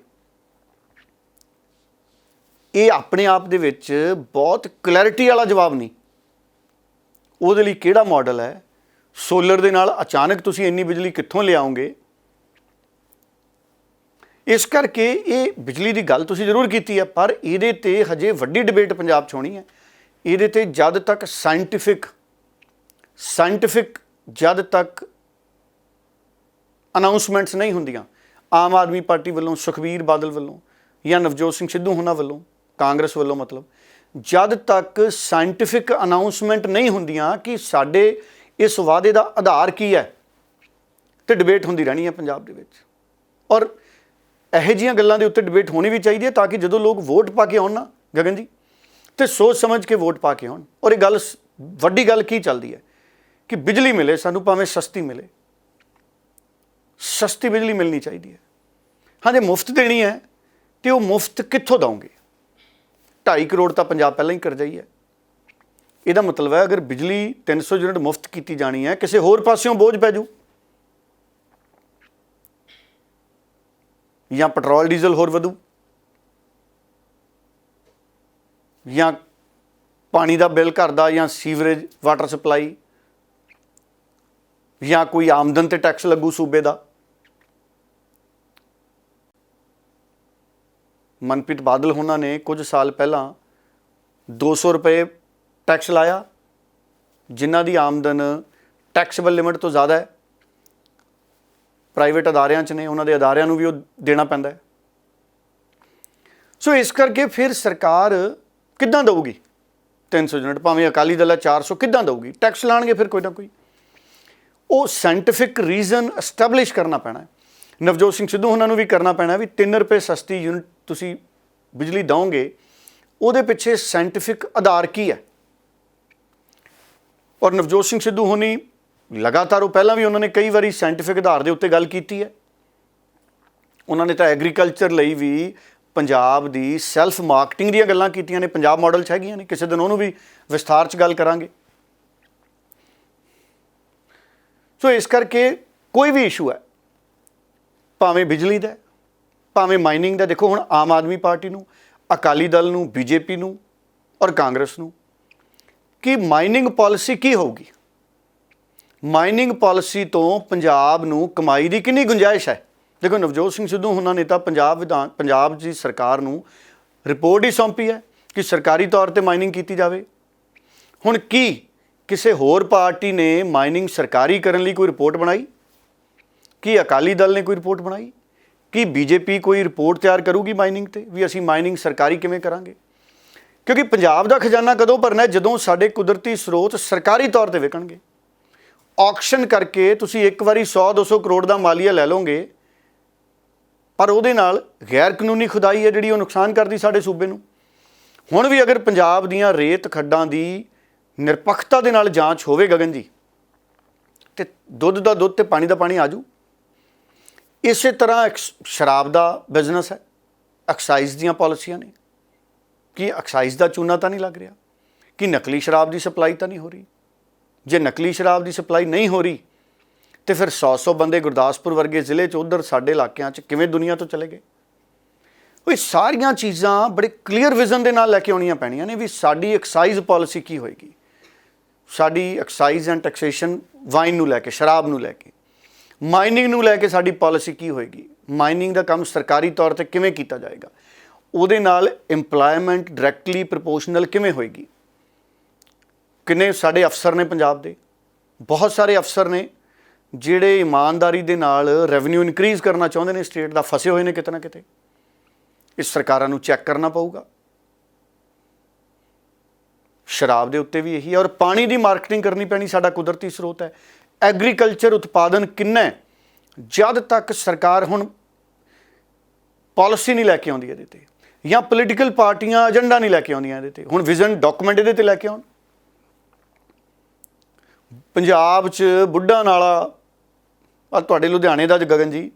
ਇਹ ਆਪਣੇ ਆਪ ਦੇ ਵਿੱਚ ਬਹੁਤ ਕਲੈਰਿਟੀ ਵਾਲਾ ਜਵਾਬ ਨਹੀਂ। ਉਹਦੇ ਲਈ ਕਿਹੜਾ ਮਾਡਲ ਹੈ? ਸੋਲਰ ਦੇ ਨਾਲ ਅਚਾਨਕ ਤੁਸੀਂ ਇੰਨੀ ਬਿਜਲੀ ਕਿੱਥੋਂ ਲਿਆਓਗੇ? ਇਸ ਕਰਕੇ ਇਹ ਬਿਜਲੀ ਦੀ ਗੱਲ ਤੁਸੀਂ ਜ਼ਰੂਰ ਕੀਤੀ ਹੈ, ਪਰ ਇਹਦੇ ਤੇ ਹਜੇ ਵੱਡੀ ਡਿਬੇਟ ਪੰਜਾਬ 'ਚ ਹੋਣੀ ਹੈ। ਇਹਦੇ ਤੇ ਜਦ ਤੱਕ ਸਾਇੰਟੀਫਿਕ ਜਦ ਤੱਕ ਅਨਾਉਂਸਮੈਂਟਸ ਨਹੀਂ ਹੁੰਦੀਆਂ ਆਮ ਆਦਮੀ ਪਾਰਟੀ ਵੱਲੋਂ, ਸੁਖਬੀਰ ਬਾਦਲ ਵੱਲੋਂ ਜਾਂ ਨਵਜੋਤ ਸਿੰਘ ਸਿੱਧੂ ਹੋਣਾ ਵੱਲੋਂ, ਕਾਂਗਰਸ ਵੱਲੋਂ, ਮਤਲਬ ਜਦ ਤੱਕ ਸਾਇੰਟੀਫਿਕ ਅਨਾਉਂਸਮੈਂਟ ਨਹੀਂ ਹੁੰਦੀਆਂ ਕਿ ਸਾਡੇ ਇਸ ਵਾਅਦੇ ਦਾ ਆਧਾਰ ਕੀ ਹੈ, ਤੇ ਡਿਬੇਟ ਹੁੰਦੀ ਰਹਿਣੀ ਹੈ ਪੰਜਾਬ ਦੇ ਵਿੱਚ। ਔਰ ਇਹੋ ਜਿਹੀਆਂ ਗੱਲਾਂ ਦੇ ਉੱਤੇ ਡਿਬੇਟ ਹੋਣੀ ਵੀ ਚਾਹੀਦੀ ਹੈ ਤਾਂ ਕਿ ਜਦੋਂ ਲੋਕ ਵੋਟ ਪਾ ਕੇ ਆਉਣ ਨਾ ਗਗਨ ਜੀ, ਤੇ ਸੋਚ ਸਮਝ ਕੇ ਵੋਟ ਪਾ ਕੇ ਆਉਣ। ਔਰ ਇਹ ਗੱਲ, ਵੱਡੀ ਗੱਲ ਕੀ ਚੱਲਦੀ ਹੈ ਕਿ ਬਿਜਲੀ ਮਿਲੇ ਸਾਨੂੰ, ਭਾਵੇਂ ਸਸਤੀ ਮਿਲੇ। ਸਸਤੀ ਬਿਜਲੀ ਮਿਲਣੀ ਚਾਹੀਦੀ ਹੈ। ਹਾਂ, ਜੇ ਮੁਫਤ ਦੇਣੀ ਹੈ ਤੇ ਉਹ ਮੁਫਤ ਕਿੱਥੋਂ ਦਓਗੇ? 2.5 ਕਰੋੜ ਤਾਂ ਪੰਜਾਬ ਪਹਿਲਾਂ ਹੀ ਕਰਜ਼ਾ ਹੀ ਹੈ। ਇਹਦਾ ਮਤਲਬ ਹੈ ਅਗਰ ਬਿਜਲੀ 300 ਯੂਨਿਟ ਮੁਫਤ ਕੀਤੀ ਜਾਣੀ ਹੈ, ਕਿਸੇ ਹੋਰ ਪਾਸਿਓਂ ਬੋਝ ਪੈ ਜਾਊ, ਜਾਂ ਪੈਟਰੋਲ ਡੀਜ਼ਲ ਹੋਰ ਵਧੂ, ਜਾਂ ਪਾਣੀ ਦਾ ਬਿੱਲ ਘਰ ਦਾ, ਜਾਂ ਸੀਵਰੇਜ ਵਾਟਰ ਸਪਲਾਈ, ਜਾਂ ਕੋਈ ਆਮਦਨ ਤੇ ਟੈਕਸ ਲੱਗੂ ਸੂਬੇ ਦਾ। ਮਨਪ੍ਰੀਤ ਬਾਦਲ ਹੋਣਾ ਨੇ ਕੁਝ ਸਾਲ ਪਹਿਲਾਂ 200 ਰੁਪਏ ਟੈਕਸ ਲਾਇਆ, ਜਿਨ੍ਹਾਂ ਦੀ ਆਮਦਨ ਟੈਕਸੇਬਲ ਲਿਮਿਟ ਤੋਂ ਜ਼ਿਆਦਾ ਹੈ, ਪ੍ਰਾਈਵੇਟ ਅਦਾਰਿਆਂ 'ਚ ਨੇ, ਉਹਨਾਂ ਦੇ ਅਦਾਰਿਆਂ ਨੂੰ ਵੀ ਉਹ ਦੇਣਾ ਪੈਂਦਾ ਹੈ। ਸੋ ਇਸ ਕਰਕੇ ਫਿਰ ਸਰਕਾਰ ਕਿੱਦਾਂ ਦਊਗੀ? 300 ਯੂਨਿਟ, ਭਾਵੇਂ ਅਕਾਲੀ ਦਲ ਹੈ 400, ਕਿੱਦਾਂ ਦਊਗੀ? ਟੈਕਸ ਲਾਣਗੇ ਫਿਰ ਕੋਈ ਨਾ ਕੋਈ। ਉਹ ਸਾਇੰਟੀਫਿਕ ਰੀਜ਼ਨ ਐਸਟੈਬਲਿਸ਼ ਕਰਨਾ ਪੈਣਾ ਹੈ। ਨਵਜੋਤ ਸਿੰਘ ਸਿੱਧੂ ਉਹਨਾਂ ਨੂੰ ਵੀ ਕਰਨਾ ਪੈਣਾ ਵੀ 3 ਰੁਪਏ ਸਸਤੀ ਯੂਨਿਟ ਤੁਸੀਂ ਬਿਜਲੀ ਦਿਓਗੇ, ਉਹਦੇ ਪਿੱਛੇ ਸਾਇੰਟੀਫਿਕ ਆਧਾਰ ਕੀ ਹੈ। ਔਰ ਨਵਜੋਤ ਸਿੰਘ ਸਿੱਧੂ ਹੋਣੀ ਲਗਾਤਾਰ, ਉਹ ਪਹਿਲਾਂ ਵੀ ਉਹਨਾਂ ਨੇ ਕਈ ਵਾਰੀ ਸਾਇੰਟੀਫਿਕ ਆਧਾਰ ਦੇ ਉੱਤੇ ਗੱਲ ਕੀਤੀ ਹੈ। ਉਹਨਾਂ ਨੇ ਤਾਂ ਐਗਰੀਕਲਚਰ ਲਈ ਵੀ ਪੰਜਾਬ ਦੀ ਸੈਲਫ ਮਾਰਕੀਟਿੰਗ ਦੀਆਂ ਗੱਲਾਂ ਕੀਤੀਆਂ ਨੇ, ਪੰਜਾਬ ਮਾਡਲ 'ਚ ਹੈਗੀਆਂ ਨੇ, ਕਿਸੇ ਦਿਨ ਉਹਨੂੰ ਵੀ ਵਿਸਥਾਰ 'ਚ ਗੱਲ ਕਰਾਂਗੇ। ਸੋ ਇਸ ਕਰਕੇ ਕੋਈ ਵੀ ਇਸ਼ੂ ਹੈ, ਭਾਵੇਂ ਬਿਜਲੀ ਦਾ, ਭਾਵੇਂ ਮਾਈਨਿੰਗ ਦਾ, ਦੇਖੋ ਹੁਣ ਆਮ ਆਦਮੀ ਪਾਰਟੀ ਨੂੰ, ਅਕਾਲੀ ਦਲ ਨੂੰ, ਬੀਜੇਪੀ ਨੂੰ ਔਰ ਕਾਂਗਰਸ ਨੂੰ ਕਿ ਮਾਈਨਿੰਗ ਪਾਲਿਸੀ ਕੀ ਹੋਊਗੀ, ਮਾਈਨਿੰਗ ਪਾਲਿਸੀ ਤੋਂ ਪੰਜਾਬ ਨੂੰ ਕਮਾਈ ਦੀ ਕਿੰਨੀ ਗੁੰਜਾਇਸ਼ ਹੈ। ਦੇਖੋ ਨਵਜੋਤ ਸਿੰਘ ਸਿੱਧੂ ਉਹਨਾਂ ਨੇ ਤਾਂ ਪੰਜਾਬ ਦੀ ਸਰਕਾਰ ਨੂੰ ਰਿਪੋਰਟ ਹੀ ਸੌਂਪੀ ਹੈ ਕਿ ਸਰਕਾਰੀ ਤੌਰ 'ਤੇ ਮਾਈਨਿੰਗ ਕੀਤੀ ਜਾਵੇ। ਹੁਣ ਕੀ ਕਿਸੇ ਹੋਰ ਪਾਰਟੀ ਨੇ ਮਾਈਨਿੰਗ ਸਰਕਾਰੀ ਕਰਨ ਲਈ ਕੋਈ ਰਿਪੋਰਟ ਬਣਾਈ? ਕੀ ਅਕਾਲੀ ਦਲ ਨੇ ਕੋਈ ਰਿਪੋਰਟ ਬਣਾਈ? ਕੀ ਬੀਜੇਪੀ ਕੋਈ ਰਿਪੋਰਟ ਤਿਆਰ ਕਰੂਗੀ ਮਾਈਨਿੰਗ 'ਤੇ ਵੀ ਅਸੀਂ ਮਾਈਨਿੰਗ ਸਰਕਾਰੀ ਕਿਵੇਂ ਕਰਾਂਗੇ? ਕਿਉਂਕਿ ਪੰਜਾਬ ਦਾ ਖਜ਼ਾਨਾ ਕਦੋਂ ਭਰਨਾ? ਜਦੋਂ ਸਾਡੇ ਕੁਦਰਤੀ ਸਰੋਤ ਸਰਕਾਰੀ ਤੌਰ 'ਤੇ ਵਿਕਣਗੇ। ਆਕਸ਼ਨ ਕਰਕੇ ਤੁਸੀਂ ਇੱਕ ਵਾਰੀ 100-200 ਕਰੋੜ ਦਾ ਮਾਲੀਆ ਲੈ ਲਓਗੇ, ਪਰ ਉਹਦੇ ਨਾਲ ਗੈਰ ਕਾਨੂੰਨੀ ਖੁਦਾਈ ਹੈ ਜਿਹੜੀ ਉਹ ਨੁਕਸਾਨ ਕਰਦੀ ਸਾਡੇ ਸੂਬੇ ਨੂੰ। ਹੁਣ ਵੀ ਅਗਰ ਪੰਜਾਬ ਦੀਆਂ ਰੇਤ ਖੱਡਾਂ ਦੀ ਨਿਰਪੱਖਤਾ ਦੇ ਨਾਲ ਜਾਂਚ ਹੋਵੇ ਗਗਨ ਜੀ, ਤੇ ਦੁੱਧ ਦਾ ਦੁੱਧ ਤੇ ਪਾਣੀ ਦਾ ਪਾਣੀ ਆ ਜਾਊ। ਇਸੇ ਤਰ੍ਹਾਂ ਸ਼ਰਾਬ ਦਾ ਬਿਜ਼ਨਸ ਹੈ, ਐਕਸਾਈਜ਼ ਦੀਆਂ ਪਾਲਿਸੀਆਂ ਨੇ, ਕਿ ਐਕਸਾਈਜ਼ ਦਾ ਚੂਨਾ ਤਾਂ ਨਹੀਂ ਲੱਗ ਰਿਹਾ, ਕਿ ਨਕਲੀ ਸ਼ਰਾਬ ਦੀ ਸਪਲਾਈ ਤਾਂ ਨਹੀਂ ਹੋ ਰਹੀ। ਜੇ ਨਕਲੀ ਸ਼ਰਾਬ ਦੀ ਸਪਲਾਈ ਨਹੀਂ ਹੋ ਰਹੀ ਤੇ ਫਿਰ 100 ਬੰਦੇ ਗੁਰਦਾਸਪੁਰ ਵਰਗੇ ਜ਼ਿਲ੍ਹੇ 'ਚ ਉੱਧਰ ਸਾਡੇ ਇਲਾਕਿਆਂ 'ਚ ਕਿਵੇਂ ਦੁਨੀਆ ਤੋਂ ਚਲੇ ਗਏ? ਉਹ ਸਾਰੀਆਂ ਚੀਜ਼ਾਂ ਬੜੇ ਕਲੀਅਰ ਵਿਜ਼ਨ ਦੇ ਨਾਲ ਲੈ ਕੇ ਆਉਣੀਆਂ ਪੈਣੀਆਂ ਨੇ ਵੀ ਸਾਡੀ ਐਕਸਾਈਜ਼ ਪਾਲਿਸੀ ਕੀ ਹੋਏਗੀ, ਸਾਡੀ ਐਕਸਾਈਜ਼ ਐਂਡ ਟੈਕਸੇਸ਼ਨ ਵਾਈਨ ਨੂੰ ਲੈ ਕੇ, ਸ਼ਰਾਬ ਨੂੰ ਲੈ ਕੇ, ਮਾਈਨਿੰਗ ਨੂੰ ਲੈ ਕੇ ਸਾਡੀ ਪਾਲਿਸੀ ਕੀ ਹੋਏਗੀ, ਮਾਈਨਿੰਗ ਦਾ ਕੰਮ ਸਰਕਾਰੀ ਤੌਰ 'ਤੇ ਕਿਵੇਂ ਕੀਤਾ ਜਾਏਗਾ, ਉਹਦੇ ਨਾਲ ਇੰਪਲਾਇਮੈਂਟ ਡਾਇਰੈਕਟਲੀ ਪ੍ਰਪੋਰਸ਼ਨਲ ਕਿਵੇਂ ਹੋਏਗੀ। ਕਿੰਨੇ ਸਾਡੇ ਅਫਸਰ ਨੇ ਪੰਜਾਬ ਦੇ, ਬਹੁਤ ਸਾਰੇ ਅਫਸਰ ਨੇ ਜਿਹੜੇ ਇਮਾਨਦਾਰੀ ਦੇ ਨਾਲ ਰੈਵਨਿਊ ਇਨਕਰੀਜ਼ ਕਰਨਾ ਚਾਹੁੰਦੇ ਨੇ ਸਟੇਟ ਦਾ, ਫਸੇ ਹੋਏ ਨੇ ਕਿਤੇ ਨਾ ਕਿਤੇ। ਇਸ ਸਰਕਾਰਾਂ ਨੂੰ ਚੈੱਕ ਕਰਨਾ ਪਊਗਾ। ਸ਼ਰਾਬ ਦੇ ਉੱਤੇ ਵੀ ਇਹੀ ਹੈ। ਔਰ ਪਾਣੀ ਦੀ ਮਾਰਕੀਟਿੰਗ ਕਰਨੀ ਪੈਣੀ, ਸਾਡਾ ਕੁਦਰਤੀ ਸਰੋਤ ਹੈ। ਐਗਰੀਕਲਚਰ ਉਤਪਾਦਨ ਕਿੰਨਾ ਹੈ, ਜਦ ਤੱਕ ਸਰਕਾਰ ਹੁਣ ਪਾਲਿਸੀ ਨਹੀਂ ਲੈ ਕੇ ਆਉਂਦੀ ਇਹਦੇ 'ਤੇ, ਜਾਂ ਪੋਲੀਟੀਕਲ ਪਾਰਟੀਆਂ ਏਜੰਡਾ ਨਹੀਂ ਲੈ ਕੇ ਆਉਂਦੀਆਂ ਇਹਦੇ 'ਤੇ। ਹੁਣ ਵਿਜ਼ਨ ਡਾਕੂਮੈਂਟ ਇਹਦੇ 'ਤੇ ਲੈ ਕੇ ਆਉਣ। ਪੰਜਾਬ 'ਚ ਬੁੱਢਾ ਨਾਲਾ, ਆ ਤੁਹਾਡੇ ਲੁਧਿਆਣੇ ਦਾ ਗਗਨ ਜੀ,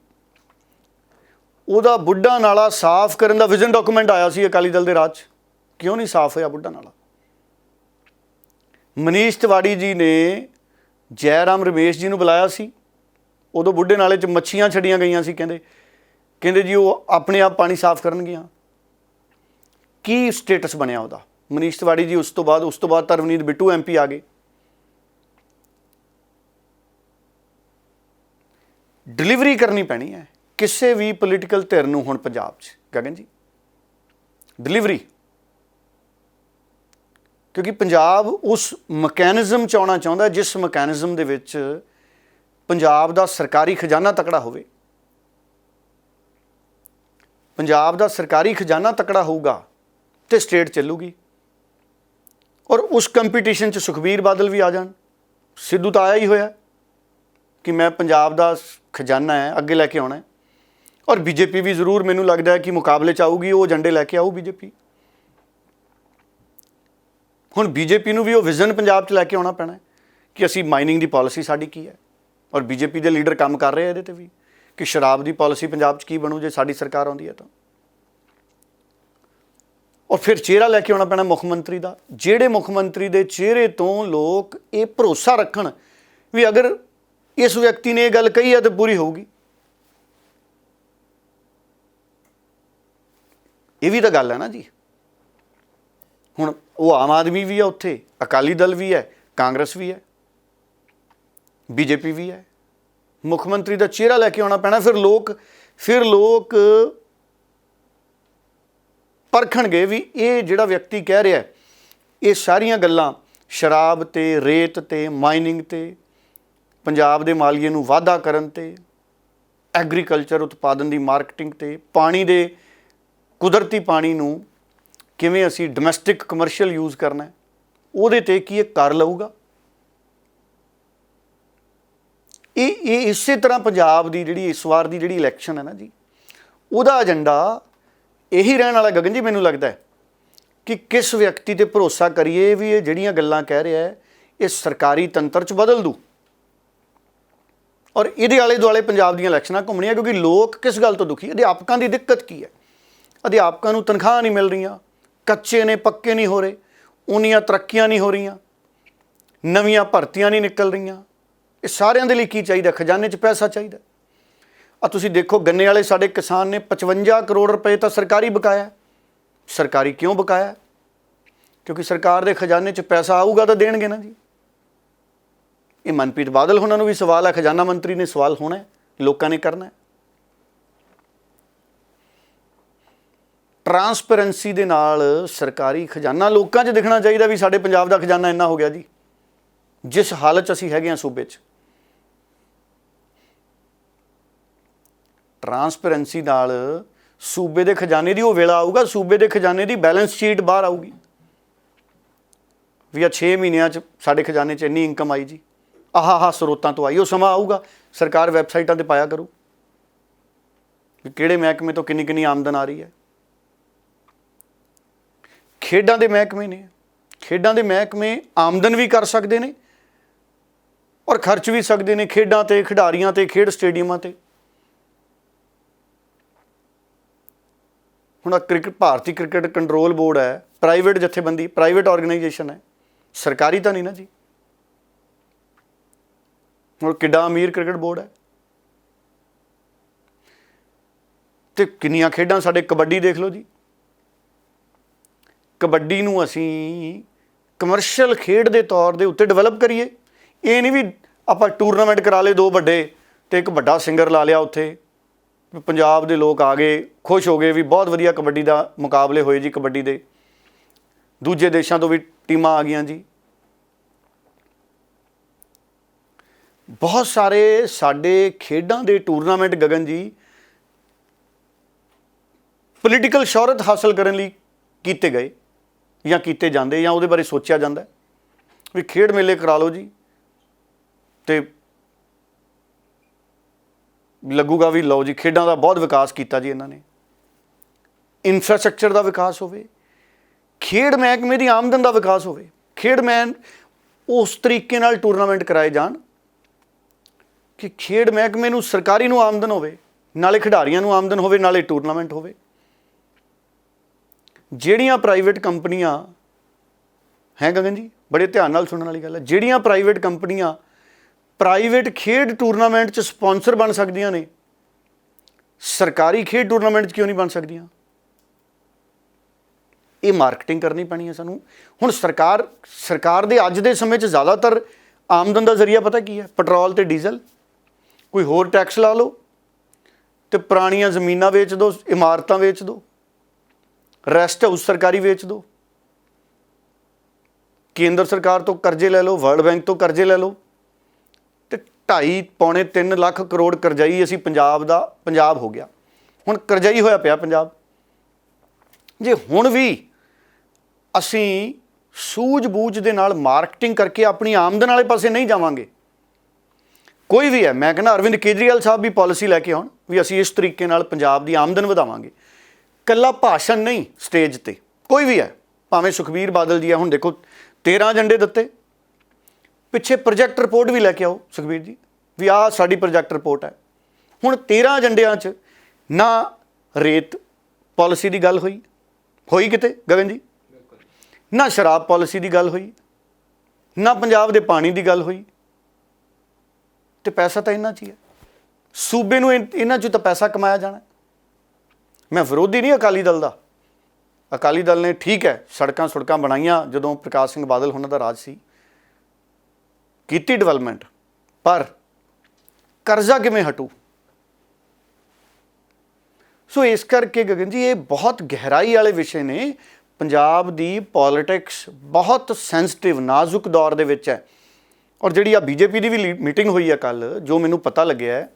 ਉਹਦਾ ਬੁੱਢਾ ਨਾਲਾ ਸਾਫ਼ ਕਰਨ ਦਾ ਵਿਜ਼ਨ ਡਾਕੂਮੈਂਟ ਆਇਆ ਸੀ ਅਕਾਲੀ ਦਲ ਦੇ ਰਾਜ 'ਚ। ਕਿਉਂ ਨਹੀਂ ਸਾਫ਼ ਹੋਇਆ ਬੁੱਢਾ ਨਾਲਾ? ਮਨੀਸ਼ ਤਿਵਾੜੀ ਜੀ ਨੇ ਜੈਰਾਮ ਰਮੇਸ਼ ਜੀ ਨੂੰ ਬੁਲਾਇਆ ਸੀ, ਉਦੋਂ ਬੁੱਢੇ ਨਾਲੇ 'ਚ ਮੱਛੀਆਂ ਛੱਡੀਆਂ ਗਈਆਂ ਸੀ, ਕਹਿੰਦੇ ਜੀ ਉਹ ਆਪਣੇ ਆਪ ਪਾਣੀ ਸਾਫ਼ ਕਰਨਗੀਆਂ। ਕੀ ਸਟੇਟਸ ਬਣਿਆ ਉਹਦਾ? ਮਨੀਸ਼ ਤਿਵਾੜੀ ਜੀ ਉਸ ਤੋਂ ਬਾਅਦ ਤਰਵਨੀਤ ਬਿੱਟੂ MP ਆ ਗਏ। ਡਿਲੀਵਰੀ ਕਰਨੀ ਪੈਣੀ ਹੈ ਕਿਸੇ ਵੀ ਪੋਲੀਟੀਕਲ ਧਿਰ ਨੂੰ ਹੁਣ ਪੰਜਾਬ 'ਚ ਗਗਨ ਜੀ, ਡਿਲੀਵਰੀ। ਕਿਉਂਕਿ ਪੰਜਾਬ ਉਸ ਮਕੈਨਿਜ਼ਮ 'ਚ ਆਉਣਾ ਚਾਹੁੰਦਾ ਜਿਸ ਮਕੈਨਿਜ਼ਮ ਦੇ ਵਿੱਚ ਪੰਜਾਬ ਦਾ ਸਰਕਾਰੀ ਖਜ਼ਾਨਾ ਤਕੜਾ ਹੋਵੇ। ਪੰਜਾਬ ਦਾ ਸਰਕਾਰੀ ਖਜ਼ਾਨਾ ਤਕੜਾ ਹੋਊਗਾ ਤੇ ਸਟੇਟ ਚੱਲੂਗੀ। ਔਰ ਉਸ ਕੰਪੀਟੀਸ਼ਨ 'ਚ ਸੁਖਬੀਰ ਬਾਦਲ ਵੀ ਆ ਜਾਣ, ਸਿੱਧੂ ਤਾਂ ਆਇਆ ਹੀ ਹੋਇਆ ਕਿ ਮੈਂ ਪੰਜਾਬ ਦਾ ਖਜ਼ਾਨਾ ਹੈ ਅੱਗੇ ਲੈ ਕੇ ਆਉਣਾ ਹੈ। ਔਰ ਬੀਜੇਪੀ ਵੀ ਜ਼ਰੂਰ ਮੈਨੂੰ ਲੱਗਦਾ ਹੈ ਕਿ ਮੁਕਾਬਲੇ 'ਚ ਆਊਗੀ, ਉਹ ਏਜੰਡੇ ਲੈ ਕੇ ਆਊ ਬੀਜੇਪੀ। ਹੁਣ ਬੀਜੇਪੀ ਨੂੰ ਵੀ ਉਹ ਵਿਜ਼ਨ ਪੰਜਾਬ 'ਚ ਲੈ ਕੇ ਆਉਣਾ ਪੈਣਾ ਕਿ ਅਸੀਂ ਮਾਈਨਿੰਗ ਦੀ ਪਾਲਿਸੀ ਸਾਡੀ ਕੀ ਹੈ। ਔਰ ਬੀਜੇਪੀ ਦੇ ਲੀਡਰ ਕੰਮ ਕਰ ਰਹੇ ਆ ਇਹਦੇ 'ਤੇ ਵੀ ਕਿ ਸ਼ਰਾਬ ਦੀ ਪਾਲਿਸੀ ਪੰਜਾਬ 'ਚ ਕੀ ਬਣੂ ਜੇ ਸਾਡੀ ਸਰਕਾਰ ਆਉਂਦੀ ਹੈ ਤਾਂ। ਔਰ ਫਿਰ ਚਿਹਰਾ ਲੈ ਕੇ ਆਉਣਾ ਪੈਣਾ ਮੁੱਖ ਮੰਤਰੀ ਦਾ, ਜਿਹੜੇ ਮੁੱਖ ਮੰਤਰੀ ਦੇ ਚਿਹਰੇ ਤੋਂ ਲੋਕ ਇਹ ਭਰੋਸਾ ਰੱਖਣ ਵੀ ਅਗਰ ਇਸ ਵਿਅਕਤੀ ਨੇ ਇਹ ਗੱਲ ਕਹੀ ਹੈ ਤਾਂ ਪੂਰੀ ਹੋਊਗੀ। ਇਹ ਵੀ ਤਾਂ ਗੱਲ ਹੈ ਨਾ ਜੀ। ਹੁਣ ਉਹ ਆਮ ਆਦਮੀ ਵੀ ਹੈ ਉੱਥੇ, ਅਕਾਲੀ ਦਲ ਵੀ ਹੈ, ਕਾਂਗਰਸ ਵੀ ਹੈ, ਬੀਜੇਪੀ ਵੀ ਹੈ। ਮੁੱਖ ਮੰਤਰੀ ਦਾ ਚਿਹਰਾ ਲੈ ਕੇ ਆਉਣਾ ਪੈਣਾ। ਫਿਰ ਲੋਕ ਪਰਖਣਗੇ ਵੀ ਇਹ ਜਿਹੜਾ ਵਿਅਕਤੀ ਕਹਿ ਰਿਹਾ ਇਹ ਸਾਰੀਆਂ ਗੱਲਾਂ ਸ਼ਰਾਬ 'ਤੇ, ਰੇਤ 'ਤੇ, ਮਾਈਨਿੰਗ 'ਤੇ, ਪੰਜਾਬ ਦੇ ਮਾਲੀਏ ਨੂੰ ਵਾਧਾ ਕਰਨ 'ਤੇ, ਐਗਰੀਕਲਚਰ ਉਤਪਾਦਨ ਦੀ ਮਾਰਕੀਟਿੰਗ 'ਤੇ, ਪਾਣੀ ਦੇ ਕੁਦਰਤੀ ਪਾਣੀ ਨੂੰ ਕਿਵੇਂ ਅਸੀਂ ਡੋਮੈਸਟਿਕ ਕਮਰਸ਼ੀਅਲ ਯੂਜ਼ ਕਰਨਾ ਹੈ, ਉਹਦੇ ਤੇ ਕੀ ਇਹ ਕਰ ਲਊਗਾ। ਇਹ ਇਸੇ ਤਰ੍ਹਾਂ ਪੰਜਾਬ ਦੀ ਜਿਹੜੀ ਇਸ ਵਾਰ ਦੀ ਜਿਹੜੀ ਇਲੈਕਸ਼ਨ ਹੈ ਨਾ ਜੀ, ਉਹਦਾ ਏਜੰਡਾ ਇਹੀ ਰਹਿਣ ਵਾਲਾ ਗਗਨ ਜੀ। ਮੈਨੂੰ ਲੱਗਦਾ ਹੈ ਕਿ ਕਿਸ ਵਿਅਕਤੀ ਤੇ ਭਰੋਸਾ ਕਰੀਏ ਵੀ ਇਹ ਜਿਹੜੀਆਂ ਗੱਲਾਂ ਕਹਿ ਰਿਹਾ ਹੈ ਇਹ ਸਰਕਾਰੀ ਤੰਤਰ 'ਚ ਬਦਲ ਦੂ, ਔਰ ਇਹਦੇ ਆਲੇ ਦੁਆਲੇ ਪੰਜਾਬ ਦੀਆਂ ਇਲੈਕਸ਼ਨਾਂ ਘੁੰਮਣੀਆਂ। ਕਿਉਂਕਿ ਲੋਕ ਕਿਸ ਗੱਲ ਤੋਂ ਦੁਖੀ, ਅਧਿਆਪਕਾਂ ਦੀ ਦਿੱਕਤ ਕੀ ਹੈ? ਅਧਿਆਪਕਾਂ ਨੂੰ ਤਨਖਾਹ ਨਹੀਂ ਮਿਲ ਰਹੀਆਂ, ਕੱਚੇ ਨੇ, ਪੱਕੇ ਨਹੀਂ ਹੋ ਰਹੇ, ਉਨੀਆਂ ਤਰੱਕੀਆਂ ਨਹੀਂ ਹੋ ਰਹੀਆਂ, ਨਵੀਆਂ ਭਰਤੀਆਂ ਨਹੀਂ ਨਿਕਲ ਰਹੀਆਂ। ਇਹ ਸਾਰਿਆਂ ਦੇ ਲਈ ਕੀ ਚਾਹੀਦਾ? ਖਜ਼ਾਨੇ 'ਚ ਪੈਸਾ ਚਾਹੀਦਾ। ਆ ਤੁਸੀਂ ਦੇਖੋ, ਗੰਨੇ ਵਾਲੇ ਸਾਡੇ ਕਿਸਾਨ ਨੇ 55 ਕਰੋੜ ਰੁਪਏ ਤਾਂ ਸਰਕਾਰੀ ਬਕਾਇਆ। ਸਰਕਾਰੀ ਕਿਉਂ ਬਕਾਇਆ? ਕਿਉਂਕਿ ਸਰਕਾਰ ਦੇ ਖਜ਼ਾਨੇ 'ਚ ਪੈਸਾ ਆਊਗਾ ਤਾਂ ਦੇਣਗੇ ਨਾ ਜੀ। ਇਹ ਮਨਪ੍ਰੀਤ ਬਾਦਲ ਉਹਨਾਂ ਨੂੰ ਵੀ ਸਵਾਲ ਹੈ, ਖਜ਼ਾਨਾ ਮੰਤਰੀ ਨੇ ਸਵਾਲ ਹੋਣਾ ਹੈ, ਲੋਕਾਂ ਨੇ ਕਰਨਾ ਹੈ। ਟਰਾਂਸਪੇਰੈਂਸੀ ਦੇ ਨਾਲ ਸਰਕਾਰੀ ਖਜ਼ਾਨਾ ਲੋਕਾਂ 'ਚ ਦਿਖਣਾ ਚਾਹੀਦਾ ਵੀ ਸਾਡੇ ਪੰਜਾਬ ਦਾ ਖਜ਼ਾਨਾ ਇੰਨਾ ਹੋ ਗਿਆ ਜੀ, ਜਿਸ ਹਾਲਤ 'ਚ ਅਸੀਂ ਹੈਗੇ ਹਾਂ ਸੂਬੇ 'ਚ। ਟਰਾਂਸਪੇਰੈਂਸੀ ਨਾਲ ਸੂਬੇ ਦੇ ਖਜ਼ਾਨੇ ਦੀ ਉਹ ਵੇਲਾ ਆਊਗਾ, ਸੂਬੇ ਦੇ ਖਜ਼ਾਨੇ ਦੀ ਬੈਲੈਂਸ ਸ਼ੀਟ ਬਾਹਰ ਆਊਗੀ ਵੀ ਆ 6 ਮਹੀਨਿਆਂ 'ਚ ਸਾਡੇ ਖਜ਼ਾਨੇ 'ਚ ਇੰਨੀ ਇਨਕਮ ਆਈ ਜੀ, ਆਹ ਸਰੋਤਾਂ ਤੋਂ ਆਈ। ਉਹ ਸਮਾਂ ਆਊਗਾ, ਸਰਕਾਰ ਵੈਬਸਾਈਟਾਂ 'ਤੇ ਪਾਇਆ ਕਰੂ ਕਿ ਕਿਹੜੇ ਮਹਿਕਮੇ ਤੋਂ ਕਿੰਨੀ ਕਿੰਨੀ ਆਮਦਨ ਆ ਰਹੀ ਹੈ। ਖੇਡਾਂ ਦੇ ਮਹਿਕਮੇ ਨੇ, ਖੇਡਾਂ ਦੇ ਮਹਿਕਮੇ ਆਮਦਨ ਵੀ ਕਰ ਸਕਦੇ ਨੇ ਔਰ ਖਰਚ ਵੀ ਸਕਦੇ ਨੇ ਖੇਡਾਂ 'ਤੇ, ਖਿਡਾਰੀਆਂ 'ਤੇ, ਖੇਡ ਸਟੇਡੀਅਮਾਂ 'ਤੇ। ਹੁਣ ਭਾਰਤੀ ਕ੍ਰਿਕਟ ਕੰਟਰੋਲ ਬੋਰਡ ਹੈ, ਪ੍ਰਾਈਵੇਟ ਜਥੇਬੰਦੀ, ਪ੍ਰਾਈਵੇਟ ਆਰਗੇਨਾਈਜੇਸ਼ਨ ਹੈ, ਸਰਕਾਰੀ ਤਾਂ ਨਹੀਂ ਨਾ ਜੀ। ਹੁਣ ਕਿੱਡਾ ਅਮੀਰ ਕ੍ਰਿਕਟ ਬੋਰਡ ਹੈ। ਤੇ ਕਿੰਨੀਆਂ ਖੇਡਾਂ ਸਾਡੇ, ਕਬੱਡੀ ਦੇਖ ਲਓ ਜੀ। ਕਬੱਡੀ ਨੂੰ ਅਸੀਂ ਕਮਰਸ਼ੀਅਲ ਖੇਡ ਦੇ ਤੌਰ ਦੇ ਉੱਤੇ ਡਿਵੈਲਪ ਕਰੀਏ। ਇਹ ਨਹੀਂ ਵੀ ਆਪਾਂ ਟੂਰਨਾਮੈਂਟ ਕਰਾ ਲਏ 2 ਵੱਡੇ ਤੇ ਇੱਕ ਵੱਡਾ ਸਿੰਗਰ ਲਾ ਲਿਆ ਉੱਥੇ, ਪੰਜਾਬ ਦੇ ਲੋਕ ਆ ਗਏ, ਖੁਸ਼ ਹੋ ਗਏ ਵੀ ਬਹੁਤ ਵਧੀਆ ਕਬੱਡੀ ਦਾ ਮੁਕਾਬਲੇ ਹੋਏ ਜੀ। ਕਬੱਡੀ ਦੇ ਦੂਜੇ ਦੇਸ਼ਾਂ ਤੋਂ ਵੀ ਟੀਮਾਂ ਆ ਗਈਆਂ ਜੀ। ਬਹੁਤ ਸਾਰੇ ਸਾਡੇ ਖੇਡਾਂ ਦੇ ਟੂਰਨਾਮੈਂਟ ਗਗਨ ਜੀ ਪੋਲੀਟੀਕਲ ਸ਼ੋਹਰਤ ਹਾਸਲ ਕਰਨ ਲਈ ਕੀਤੇ ਗਏ ਜਾਂ ਕੀਤੇ ਜਾਂਦੇ, ਜਾਂ ਉਹਦੇ ਬਾਰੇ ਸੋਚਿਆ ਜਾਂਦਾ ਵੀ ਖੇਡ ਮੇਲੇ ਕਰਾ ਲਓ ਜੀ, ਤੇ ਲੱਗੂਗਾ ਵੀ ਲਓ ਜੀ ਖੇਡਾਂ ਦਾ ਬਹੁਤ ਵਿਕਾਸ ਕੀਤਾ ਜੀ ਇਹਨਾਂ ਨੇ। ਇਨਫਰਾਸਟ੍ਰਕਚਰ ਦਾ ਵਿਕਾਸ ਹੋਵੇ, ਖੇਡ ਮਹਿਕਮੇ ਦੀ ਆਮਦਨ ਦਾ ਵਿਕਾਸ ਹੋਵੇ, ਖੇਡਮੈਨ ਉਸ ਤਰੀਕੇ ਨਾਲ ਟੂਰਨਾਮੈਂਟ ਕਰਾਏ ਜਾਣ ਕਿ ਖੇਡ ਮਹਿਕਮੇ ਨੂੰ, ਸਰਕਾਰੀ ਨੂੰ ਆਮਦਨ ਹੋਵੇ, ਨਾਲੇ ਖਿਡਾਰੀਆਂ ਨੂੰ ਆਮਦਨ ਹੋਵੇ, ਨਾਲੇ ਟੂਰਨਾਮੈਂਟ ਹੋਵੇ। ਜਿਹੜੀਆਂ ਪ੍ਰਾਈਵੇਟ ਕੰਪਨੀਆਂ ਹੈ ਗਗਨ ਜੀ, ਬੜੇ ਧਿਆਨ ਨਾਲ ਸੁਣਨ ਵਾਲੀ ਗੱਲ ਹੈ, ਜਿਹੜੀਆਂ ਪ੍ਰਾਈਵੇਟ ਕੰਪਨੀਆਂ ਪ੍ਰਾਈਵੇਟ ਖੇਡ ਟੂਰਨਾਮੈਂਟ 'ਚ ਸਪਾਂਸਰ ਬਣ ਸਕਦੀਆਂ ਨੇ, ਸਰਕਾਰੀ ਖੇਡ ਟੂਰਨਾਮੈਂਟ 'ਚ ਕਿਉਂ ਨਹੀਂ ਬਣ ਸਕਦੀਆਂ? ਇਹ ਮਾਰਕੀਟਿੰਗ ਕਰਨੀ ਪੈਣੀ ਹੈ ਸਾਨੂੰ। ਹੁਣ ਸਰਕਾਰ ਦੇ ਅੱਜ ਦੇ ਸਮੇਂ 'ਚ ਜ਼ਿਆਦਾਤਰ ਆਮਦਨ ਦਾ ਜ਼ਰੀਆ ਪਤਾ ਕੀ ਹੈ? ਪੈਟਰੋਲ ਤੇ ਡੀਜ਼ਲ। ਕੋਈ ਹੋਰ ਟੈਕਸ ਲਾ ਲਓ ਤੇ ਪੁਰਾਣੀਆਂ ਜ਼ਮੀਨਾਂ ਵੇਚ ਦਿਓ, ਇਮਾਰਤਾਂ ਵੇਚ ਦਿਓ, ਰੈਸਟ ਹਾਊਸ ਸਰਕਾਰੀ ਵੇਚ ਦਿਓ, ਕੇਂਦਰ ਸਰਕਾਰ ਤੋਂ ਕਰਜ਼ੇ ਲੈ ਲਓ, ਵਰਲਡ ਬੈਂਕ ਤੋਂ ਕਰਜ਼ੇ ਲੈ ਲਓ, ਤੇ 2.5-3 ਲੱਖ ਕਰੋੜ ਕਰਜ਼ਾਈ ਅਸੀਂ ਪੰਜਾਬ ਹੋ ਗਿਆ। ਹੁਣ ਕਰਜ਼ਾਈ ਹੋਇਆ ਪਿਆ ਪੰਜਾਬ। ਜੇ ਹੁਣ ਵੀ ਅਸੀਂ ਸੂਝ-ਬੂਝ ਦੇ ਨਾਲ ਮਾਰਕੀਟਿੰਗ ਕਰਕੇ ਆਪਣੀ ਆਮਦਨ ਵਾਲੇ ਪਾਸੇ ਨਹੀਂ ਜਾਵਾਂਗੇ, ਕੋਈ ਵੀ ਹੈ, ਮੈਂ ਕਹਿੰਦਾ ਅਰਵਿੰਦ ਕੇਜਰੀਵਾਲ ਸਾਹਿਬ ਵੀ ਪਾਲਿਸੀ ਲੈ ਕੇ ਆਉਣ ਵੀ ਅਸੀਂ ਇਸ ਤਰੀਕੇ ਨਾਲ ਪੰਜਾਬ ਦੀ ਆਮਦਨ ਵਧਾਵਾਂਗੇ। ਇਕੱਲਾ ਭਾਸ਼ਣ ਨਹੀਂ, ਸਟੇਜ 'ਤੇ ਕੋਈ ਵੀ ਹੈ, ਭਾਵੇਂ ਸੁਖਬੀਰ ਬਾਦਲ ਜੀ ਆ। ਹੁਣ ਦੇਖੋ 13 ਏਜੰਡੇ ਦਿੱਤੇ, ਪਿੱਛੇ ਪ੍ਰੋਜੈਕਟ ਰਿਪੋਰਟ ਵੀ ਲੈ ਕੇ ਆਓ ਸੁਖਬੀਰ ਜੀ ਵੀ ਆਹ ਸਾਡੀ ਪ੍ਰੋਜੈਕਟ ਰਿਪੋਰਟ ਹੈ। ਹੁਣ 13 ਏਜੰਡਿਆਂ 'ਚ ਨਾ ਰੇਤ ਪਾਲਿਸੀ ਦੀ ਗੱਲ ਹੋਈ ਕਿਤੇ ਗਗਨ ਜੀ, ਨਾ ਸ਼ਰਾਬ ਪਾਲਿਸੀ ਦੀ ਗੱਲ ਹੋਈ, ਨਾ ਪੰਜਾਬ ਦੇ ਪਾਣੀ ਦੀ ਗੱਲ ਹੋਈ। ਤੇ ਪੈਸਾ ਤਾਂ ਇਹਨਾਂ 'ਚ ਹੀ ਹੈ, ਸੂਬੇ ਨੂੰ ਇਹਨਾਂ 'ਚੋਂ ਤਾਂ ਪੈਸਾ ਕਮਾਇਆ ਜਾਣਾ। ਮੈਂ ਵਿਰੋਧੀ ਨਹੀਂ ਅਕਾਲੀ ਦਲ ਦਾ, ਅਕਾਲੀ ਦਲ ਨੇ ਠੀਕ ਹੈ ਸੜਕਾਂ ਬਣਾਈਆਂ ਜਦੋਂ ਪ੍ਰਕਾਸ਼ ਸਿੰਘ ਬਾਦਲ ਉਹਨਾਂ ਦਾ ਰਾਜ ਸੀ, ਕੀਤੀ ਡਿਵੈਲਪਮੈਂਟ, ਪਰ ਕਰਜ਼ਾ ਕਿਵੇਂ ਹਟੂ? ਸੋ ਇਸ ਕਰਕੇ ਗਗਨ ਜੀ ਇਹ ਬਹੁਤ ਗਹਿਰਾਈ ਵਾਲੇ ਵਿਸ਼ੇ ਨੇ। ਪੰਜਾਬ ਦੀ ਪੋਲੀਟਿਕਸ ਬਹੁਤ ਸੈਂਸਿਟਿਵ, ਨਾਜ਼ੁਕ ਦੌਰ ਦੇ ਵਿੱਚ ਹੈ। ਔਰ ਜਿਹੜੀ ਆ ਬੀਜੇਪੀ ਦੀ ਵੀ ਮੀਟਿੰਗ ਹੋਈ ਹੈ ਕੱਲ੍ਹ, ਜੋ ਮੈਨੂੰ ਪਤਾ ਲੱਗਿਆ ਹੈ,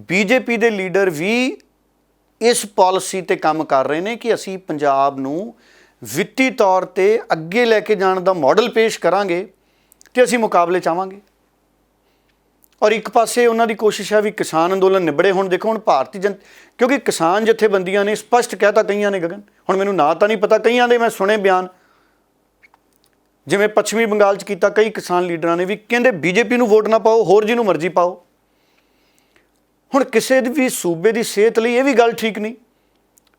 ਬੀਜੇਪੀ ਦੇ ਲੀਡਰ ਵੀ ਇਸ ਪਾਲਿਸੀ 'ਤੇ ਕੰਮ ਕਰ ਰਹੇ ਨੇ ਕਿ ਅਸੀਂ ਪੰਜਾਬ ਨੂੰ ਵਿੱਤੀ ਤੌਰ ਤੇ ਅੱਗੇ ਲੈ ਕੇ ਜਾਣ ਦਾ ਮਾਡਲ ਪੇਸ਼ ਕਰਾਂਗੇ ਤੇ ਅਸੀਂ ਮੁਕਾਬਲੇ ਚਾਹਾਂਗੇ। ਔਰ ਇੱਕ ਪਾਸੇ ਉਹਨਾਂ ਦੀ ਕੋਸ਼ਿਸ਼ ਹੈ ਵੀ ਕਿਸਾਨ ਅੰਦੋਲਨ ਨਿਬੜੇ। ਹੁਣ ਦੇਖੋ, ਹੁਣ ਕਿਉਂਕਿ ਕਿਸਾਨ ਜਥੇਬੰਦੀਆਂ ਨੇ ਸਪਸ਼ਟ ਕਹਿਤਾ ਕਈਆਂ ਨੇ, ਗਗਨ ਹੁਣ ਮੈਨੂੰ ਨਾਂ ਤਾਂ ਨਹੀਂ ਪਤਾ, ਕਈਆਂ ਦੇ ਮੈਂ ਸੁਣੇ ਬਿਆਨ, ਜਿਵੇਂ ਪੱਛਮੀ ਬੰਗਾਲ 'ਚ ਕੀਤਾ ਕਈ ਕਿਸਾਨ ਲੀਡਰਾਂ ਨੇ ਵੀ, ਕਹਿੰਦੇ ਬੀਜੇਪੀ ਨੂੰ ਵੋਟ ਨਾ ਪਾਓ, ਹੋਰ ਜਿਹਨੂੰ ਮਰਜ਼ੀ ਪਾਓ। ਹੁਣ ਕਿਸੇ ਵੀ ਸੂਬੇ ਦੀ ਸਿਹਤ ਲਈ ਇਹ ਵੀ ਗੱਲ ਠੀਕ ਨਹੀਂ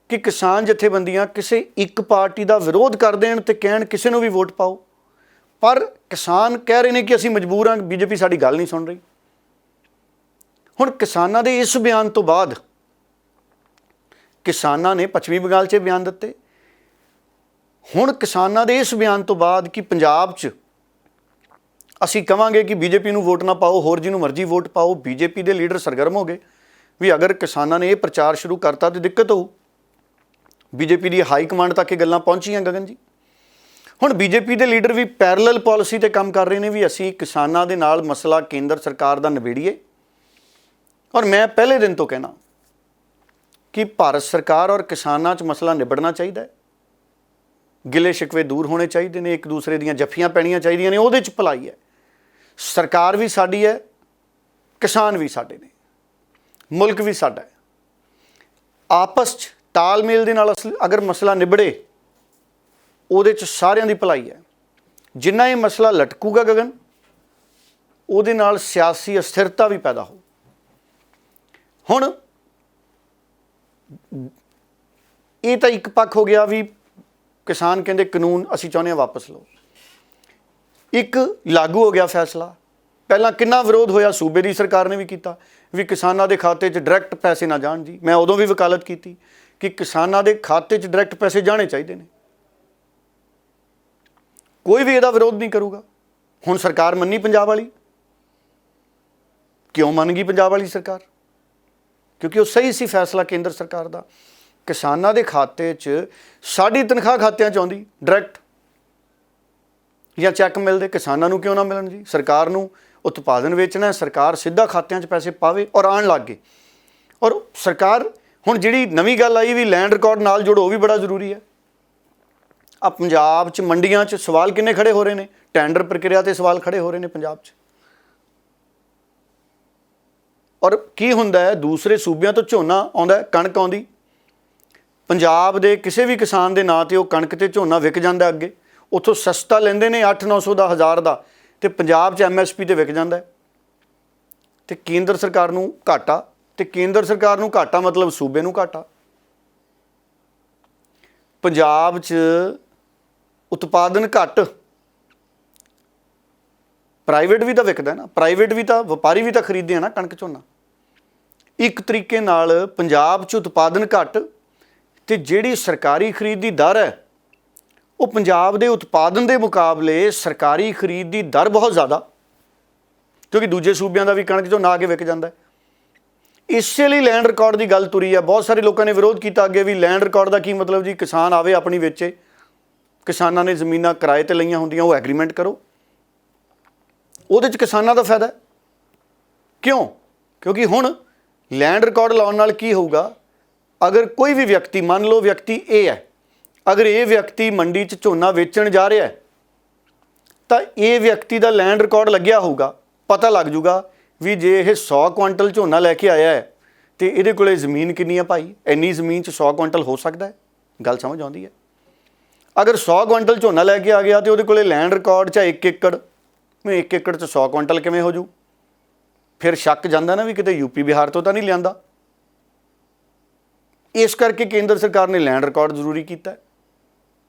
ਕਿ ਕਿਸਾਨ ਜਥੇਬੰਦੀਆਂ ਕਿਸੇ ਇੱਕ ਪਾਰਟੀ ਦਾ ਵਿਰੋਧ ਕਰ ਦੇਣ ਤੇ ਕਹਿਣ ਕਿਸੇ ਨੂੰ ਵੀ ਵੋਟ ਪਾਓ। ਪਰ ਕਿਸਾਨ ਕਹਿ ਰਹੇ ਨੇ ਕਿ ਅਸੀਂ ਮਜਬੂਰ ਹਾਂ, ਬੀਜੇਪੀ ਸਾਡੀ ਗੱਲ ਨਹੀਂ ਸੁਣ ਰਹੀ। ਹੁਣ ਕਿਸਾਨਾਂ ਦੇ ਇਸ ਬਿਆਨ ਤੋਂ ਬਾਅਦ ਕਿਸਾਨਾਂ ਨੇ ਪੱਛਮੀ ਬੰਗਾਲ 'ਚ ਬਿਆਨ ਦਿੱਤੇ। ਹੁਣ ਕਿਸਾਨਾਂ ਦੇ ਇਸ ਬਿਆਨ ਤੋਂ ਬਾਅਦ ਕਿ ਪੰਜਾਬ 'ਚ ਅਸੀਂ ਕਹਾਂਗੇ ਕਿ ਬੀਜੇਪੀ ਨੂੰ ਵੋਟ ਨਾ ਪਾਓ, ਹੋਰ ਜਿਹਨੂੰ ਮਰਜ਼ੀ ਵੋਟ ਪਾਓ। ਬੀਜੇਪੀ ਦੇ ਲੀਡਰ ਸਰਗਰਮ ਹੋ ਗਏ ਵੀ ਅਗਰ ਕਿਸਾਨਾਂ ਨੇ ਇਹ ਪ੍ਰਚਾਰ ਸ਼ੁਰੂ ਕਰਤਾ ਤਾਂ ਦਿੱਕਤ ਹੋਊ। ਬੀਜੇਪੀ ਦੀ ਹਾਈ ਕਮਾਂਡ ਤੱਕ ਇਹ ਗੱਲਾਂ ਪਹੁੰਚੀਆਂ, ਗਗਨ ਜੀ। ਹੁਣ ਬੀਜੇਪੀ ਦੇ ਲੀਡਰ ਵੀ ਪੈਰਲਲ ਪਾਲਿਸੀ 'ਤੇ ਕੰਮ ਕਰ ਰਹੇ ਨੇ ਵੀ ਅਸੀਂ ਕਿਸਾਨਾਂ ਦੇ ਨਾਲ ਮਸਲਾ ਕੇਂਦਰ ਸਰਕਾਰ ਦਾ ਨਿਬੇੜੀਏ। ਔਰ ਮੈਂ ਪਹਿਲੇ ਦਿਨ ਤੋਂ ਕਹਿਣਾ ਕਿ ਭਾਰਤ ਸਰਕਾਰ ਔਰ ਕਿਸਾਨਾਂ 'ਚ ਮਸਲਾ ਨਿਬੜਨਾ ਚਾਹੀਦਾ ਹੈ। ਗਿਲੇ ਸ਼ਿਕਵੇ ਦੂਰ ਹੋਣੇ ਚਾਹੀਦੇ ਨੇ, ਇੱਕ ਦੂਸਰੇ ਦੀਆਂ ਜੱਫੀਆਂ ਪੈਣੀਆਂ ਚਾਹੀਦੀਆਂ ਨੇ, ਉਹਦੇ 'ਚ ਭਲਾਈ ਹੈ। ਸਰਕਾਰ ਵੀ ਸਾਡੀ ਹੈ, ਕਿਸਾਨ ਵੀ ਸਾਡੇ ਨੇ, ਮੁਲਕ ਵੀ ਸਾਡਾ ਹੈ। ਆਪਸ 'ਚ ਤਾਲਮੇਲ ਦੇ ਨਾਲ ਅਗਰ ਮਸਲਾ ਨਿਬੜੇ, ਉਹਦੇ 'ਚ ਸਾਰਿਆਂ ਦੀ ਭਲਾਈ ਹੈ। ਜਿੰਨਾ ਇਹ ਮਸਲਾ ਲਟਕੂਗਾ ਗਗਨ, ਉਹਦੇ ਨਾਲ ਸਿਆਸੀ ਅਸਥਿਰਤਾ ਵੀ ਪੈਦਾ ਹੋ। ਹੁਣ ਇਹ ਤਾਂ ਇੱਕ ਪੱਖ ਹੋ ਗਿਆ ਵੀ ਕਿਸਾਨ ਕਹਿੰਦੇ ਕਾਨੂੰਨ ਅਸੀਂ ਚਾਹੁੰਦੇ ਹਾਂ ਵਾਪਸ ਲਓ। ਇੱਕ ਲਾਗੂ ਹੋ ਗਿਆ ਫੈਸਲਾ। ਪਹਿਲਾਂ ਕਿੰਨਾ ਵਿਰੋਧ ਹੋਇਆ, ਸੂਬੇ ਦੀ ਸਰਕਾਰ ਨੇ ਵੀ ਕੀਤਾ ਵੀ ਕਿਸਾਨਾਂ ਦੇ ਖਾਤੇ 'ਚ ਡਾਇਰੈਕਟ ਪੈਸੇ ਨਾ ਜਾਣ ਜੀ। ਮੈਂ ਉਦੋਂ ਵੀ ਵਕਾਲਤ ਕੀਤੀ ਕਿ ਕਿਸਾਨਾਂ ਦੇ ਖਾਤੇ 'ਚ ਡਾਇਰੈਕਟ ਪੈਸੇ ਜਾਣੇ ਚਾਹੀਦੇ ਨੇ। ਕੋਈ ਵੀ ਇਹਦਾ ਵਿਰੋਧ ਨਹੀਂ ਕਰੂਗਾ। ਹੁਣ ਸਰਕਾਰ ਮੰਨੀ ਪੰਜਾਬ ਵਾਲੀ। ਕਿਉਂ ਮੰਨ ਗਈ ਪੰਜਾਬ ਵਾਲੀ ਸਰਕਾਰ? ਕਿਉਂਕਿ ਉਹ ਸਹੀ ਸੀ ਫੈਸਲਾ ਕੇਂਦਰ ਸਰਕਾਰ ਦਾ। ਕਿਸਾਨਾਂ ਦੇ ਖਾਤੇ 'ਚ ਸਾਡੀ ਤਨਖਾਹ ਖਾਤਿਆਂ 'ਚ ਆਉਂਦੀ ਡਾਇਰੈਕਟ ਜਾਂ ਚੈੱਕ ਮਿਲਦੇ, ਕਿਸਾਨਾਂ ਨੂੰ ਕਿਉਂ ਨਾ ਮਿਲਣ ਜੀ? ਸਰਕਾਰ ਨੂੰ ਉਤਪਾਦਨ ਵੇਚਣਾ, ਸਰਕਾਰ ਸਿੱਧਾ ਖਾਤਿਆਂ 'ਚ ਪੈਸੇ ਪਾਵੇ ਔਰ ਆਉਣ ਲੱਗ ਗਏ। ਔਰ ਸਰਕਾਰ ਹੁਣ ਜਿਹੜੀ ਨਵੀਂ ਗੱਲ ਆਈ ਵੀ ਲੈਂਡ ਰਿਕਾਰਡ ਨਾਲ ਜੋੜੋ, ਉਹ ਵੀ ਬੜਾ ਜ਼ਰੂਰੀ ਹੈ। ਆ ਪੰਜਾਬ 'ਚ ਮੰਡੀਆਂ 'ਚ ਸਵਾਲ ਕਿੰਨੇ ਖੜੇ ਹੋ ਰਹੇ ਨੇ? ਟੈਂਡਰ ਪ੍ਰਕਿਰਿਆ 'ਤੇ ਸਵਾਲ ਖੜੇ ਹੋ ਰਹੇ ਨੇ ਪੰਜਾਬ 'ਚ। ਔਰ ਕੀ ਹੁੰਦਾ ਹੈ, ਦੂਸਰੇ ਸੂਬਿਆਂ ਤੋਂ ਝੋਨਾ ਆਉਂਦਾ, ਕਣਕ ਆਉਂਦੀ, ਪੰਜਾਬ ਦੇ ਕਿਸੇ ਵੀ ਕਿਸਾਨ ਦੇ ਨਾਂ 'ਤੇ ਉਹ ਕਣਕ ਤੇ ਝੋਨਾ ਵਿਕ ਜਾਂਦਾ। ਅੱਗੇ ਉੱਥੋਂ ਸਸਤਾ ਲੈਂਦੇ ਨੇ 800-900 ਦਾ, 1000 ਦਾ, ਅਤੇ ਪੰਜਾਬ 'ਚ MSP 'ਤੇ ਵਿਕ ਜਾਂਦਾ। ਅਤੇ ਕੇਂਦਰ ਸਰਕਾਰ ਨੂੰ ਘਾਟਾ, ਅਤੇ ਕੇਂਦਰ ਸਰਕਾਰ ਨੂੰ ਘਾਟਾ ਮਤਲਬ ਸੂਬੇ ਨੂੰ ਘਾਟਾ। ਪੰਜਾਬ 'ਚ ਉਤਪਾਦਨ ਘੱਟ, ਪ੍ਰਾਈਵੇਟ ਵੀ ਤਾਂ ਵਿਕਦਾ ਨਾ, ਪ੍ਰਾਈਵੇਟ ਵੀ ਤਾਂ, ਵਪਾਰੀ ਵੀ ਤਾਂ ਖਰੀਦਦੇ ਆ ਨਾ ਕਣਕ ਝੋਨਾ। ਇੱਕ ਤਰੀਕੇ ਨਾਲ ਪੰਜਾਬ 'ਚ ਉਤਪਾਦਨ ਘੱਟ ਅਤੇ ਜਿਹੜੀ ਸਰਕਾਰੀ ਖਰੀਦ ਦੀ ਦਰ ਹੈ, ਉਹ ਪੰਜਾਬ ਦੇ ਉਤਪਾਦਨ ਦੇ ਮੁਕਾਬਲੇ ਸਰਕਾਰੀ ਖਰੀਦ ਦੀ ਦਰ ਬਹੁਤ ਜ਼ਿਆਦਾ, ਕਿਉਂਕਿ ਦੂਜੇ ਸੂਬਿਆਂ ਦਾ ਵੀ ਕਣਕ ਝੋਨਾ ਆ ਕੇ ਵਿਕ ਜਾਂਦਾ। ਇਸੇ ਲਈ ਲੈਂਡ ਰਿਕਾਰਡ ਦੀ ਗੱਲ ਤੁਰੀ ਹੈ। ਬਹੁਤ ਸਾਰੇ ਲੋਕਾਂ ਨੇ ਵਿਰੋਧ ਕੀਤਾ ਅੱਗੇ ਵੀ ਲੈਂਡ ਰਿਕਾਰਡ ਦਾ ਕੀ ਮਤਲਬ ਜੀ? ਕਿਸਾਨ ਆਵੇ ਆਪਣੀ ਵੇਚੇ। ਕਿਸਾਨਾਂ ਨੇ ਜ਼ਮੀਨਾਂ ਕਿਰਾਏ 'ਤੇ ਲਈਆਂ ਹੁੰਦੀਆਂ, ਉਹ ਐਗਰੀਮੈਂਟ ਕਰੋ, ਉਹਦੇ 'ਚ ਕਿਸਾਨਾਂ ਦਾ ਫਾਇਦਾ। ਕਿਉਂ? ਕਿਉਂਕਿ ਹੁਣ ਲੈਂਡ ਰਿਕਾਰਡ ਲਾਉਣ ਨਾਲ ਕੀ ਹੋਊਗਾ, ਅਗਰ ਕੋਈ ਵੀ ਵਿਅਕਤੀ, ਮੰਨ ਲਓ ਵਿਅਕਤੀ ਇਹ ਹੈ, ਅਗਰ ਇਹ ਵਿਅਕਤੀ ਮੰਡੀ 'ਚ ਝੋਨਾ ਵੇਚਣ ਜਾ ਰਿਹਾ ਤਾਂ ਇਹ ਵਿਅਕਤੀ ਦਾ ਲੈਂਡ ਰਿਕਾਰਡ ਲੱਗਿਆ ਹੋਊਗਾ, ਪਤਾ ਲੱਗ ਜੂਗਾ ਵੀ ਜੇ ਇਹ 100 ਕੁਆਂਟਲ ਝੋਨਾ ਲੈ ਕੇ ਆਇਆ ਹੈ ਅਤੇ ਇਹਦੇ ਕੋਲ ਜ਼ਮੀਨ ਕਿੰਨੀ ਹੈ ਭਾਈ, ਇੰਨੀ ਜ਼ਮੀਨ 'ਚ 100 ਕੁਆਂਟਲ ਹੋ ਸਕਦਾ ਹੈ। ਗੱਲ ਸਮਝ ਆਉਂਦੀ ਹੈ? ਅਗਰ 100 ਕੁਆਂਟਲ ਝੋਨਾ ਲੈ ਕੇ ਆ ਗਿਆ ਅਤੇ ਉਹਦੇ ਕੋਲ ਲੈਂਡ ਰਿਕਾਰਡ 'ਚ 1 ਏਕੜ, 1 ਏਕੜ 'ਚ 100 ਕੁਆਂਟਲ ਕਿਵੇਂ ਹੋ ਜੂ? ਫਿਰ ਸ਼ੱਕ ਜਾਂਦਾ ਨਾ ਵੀ ਕਿਤੇ ਯੂਪੀ ਬਿਹਾਰ ਤੋਂ ਤਾਂ ਨਹੀਂ ਲਿਆਂਦਾ। ਇਸ ਕਰਕੇ ਕੇਂਦਰ ਸਰਕਾਰ ਨੇ ਲੈਂਡ ਰਿਕਾਰਡ ਜ਼ਰੂਰੀ ਕੀਤਾ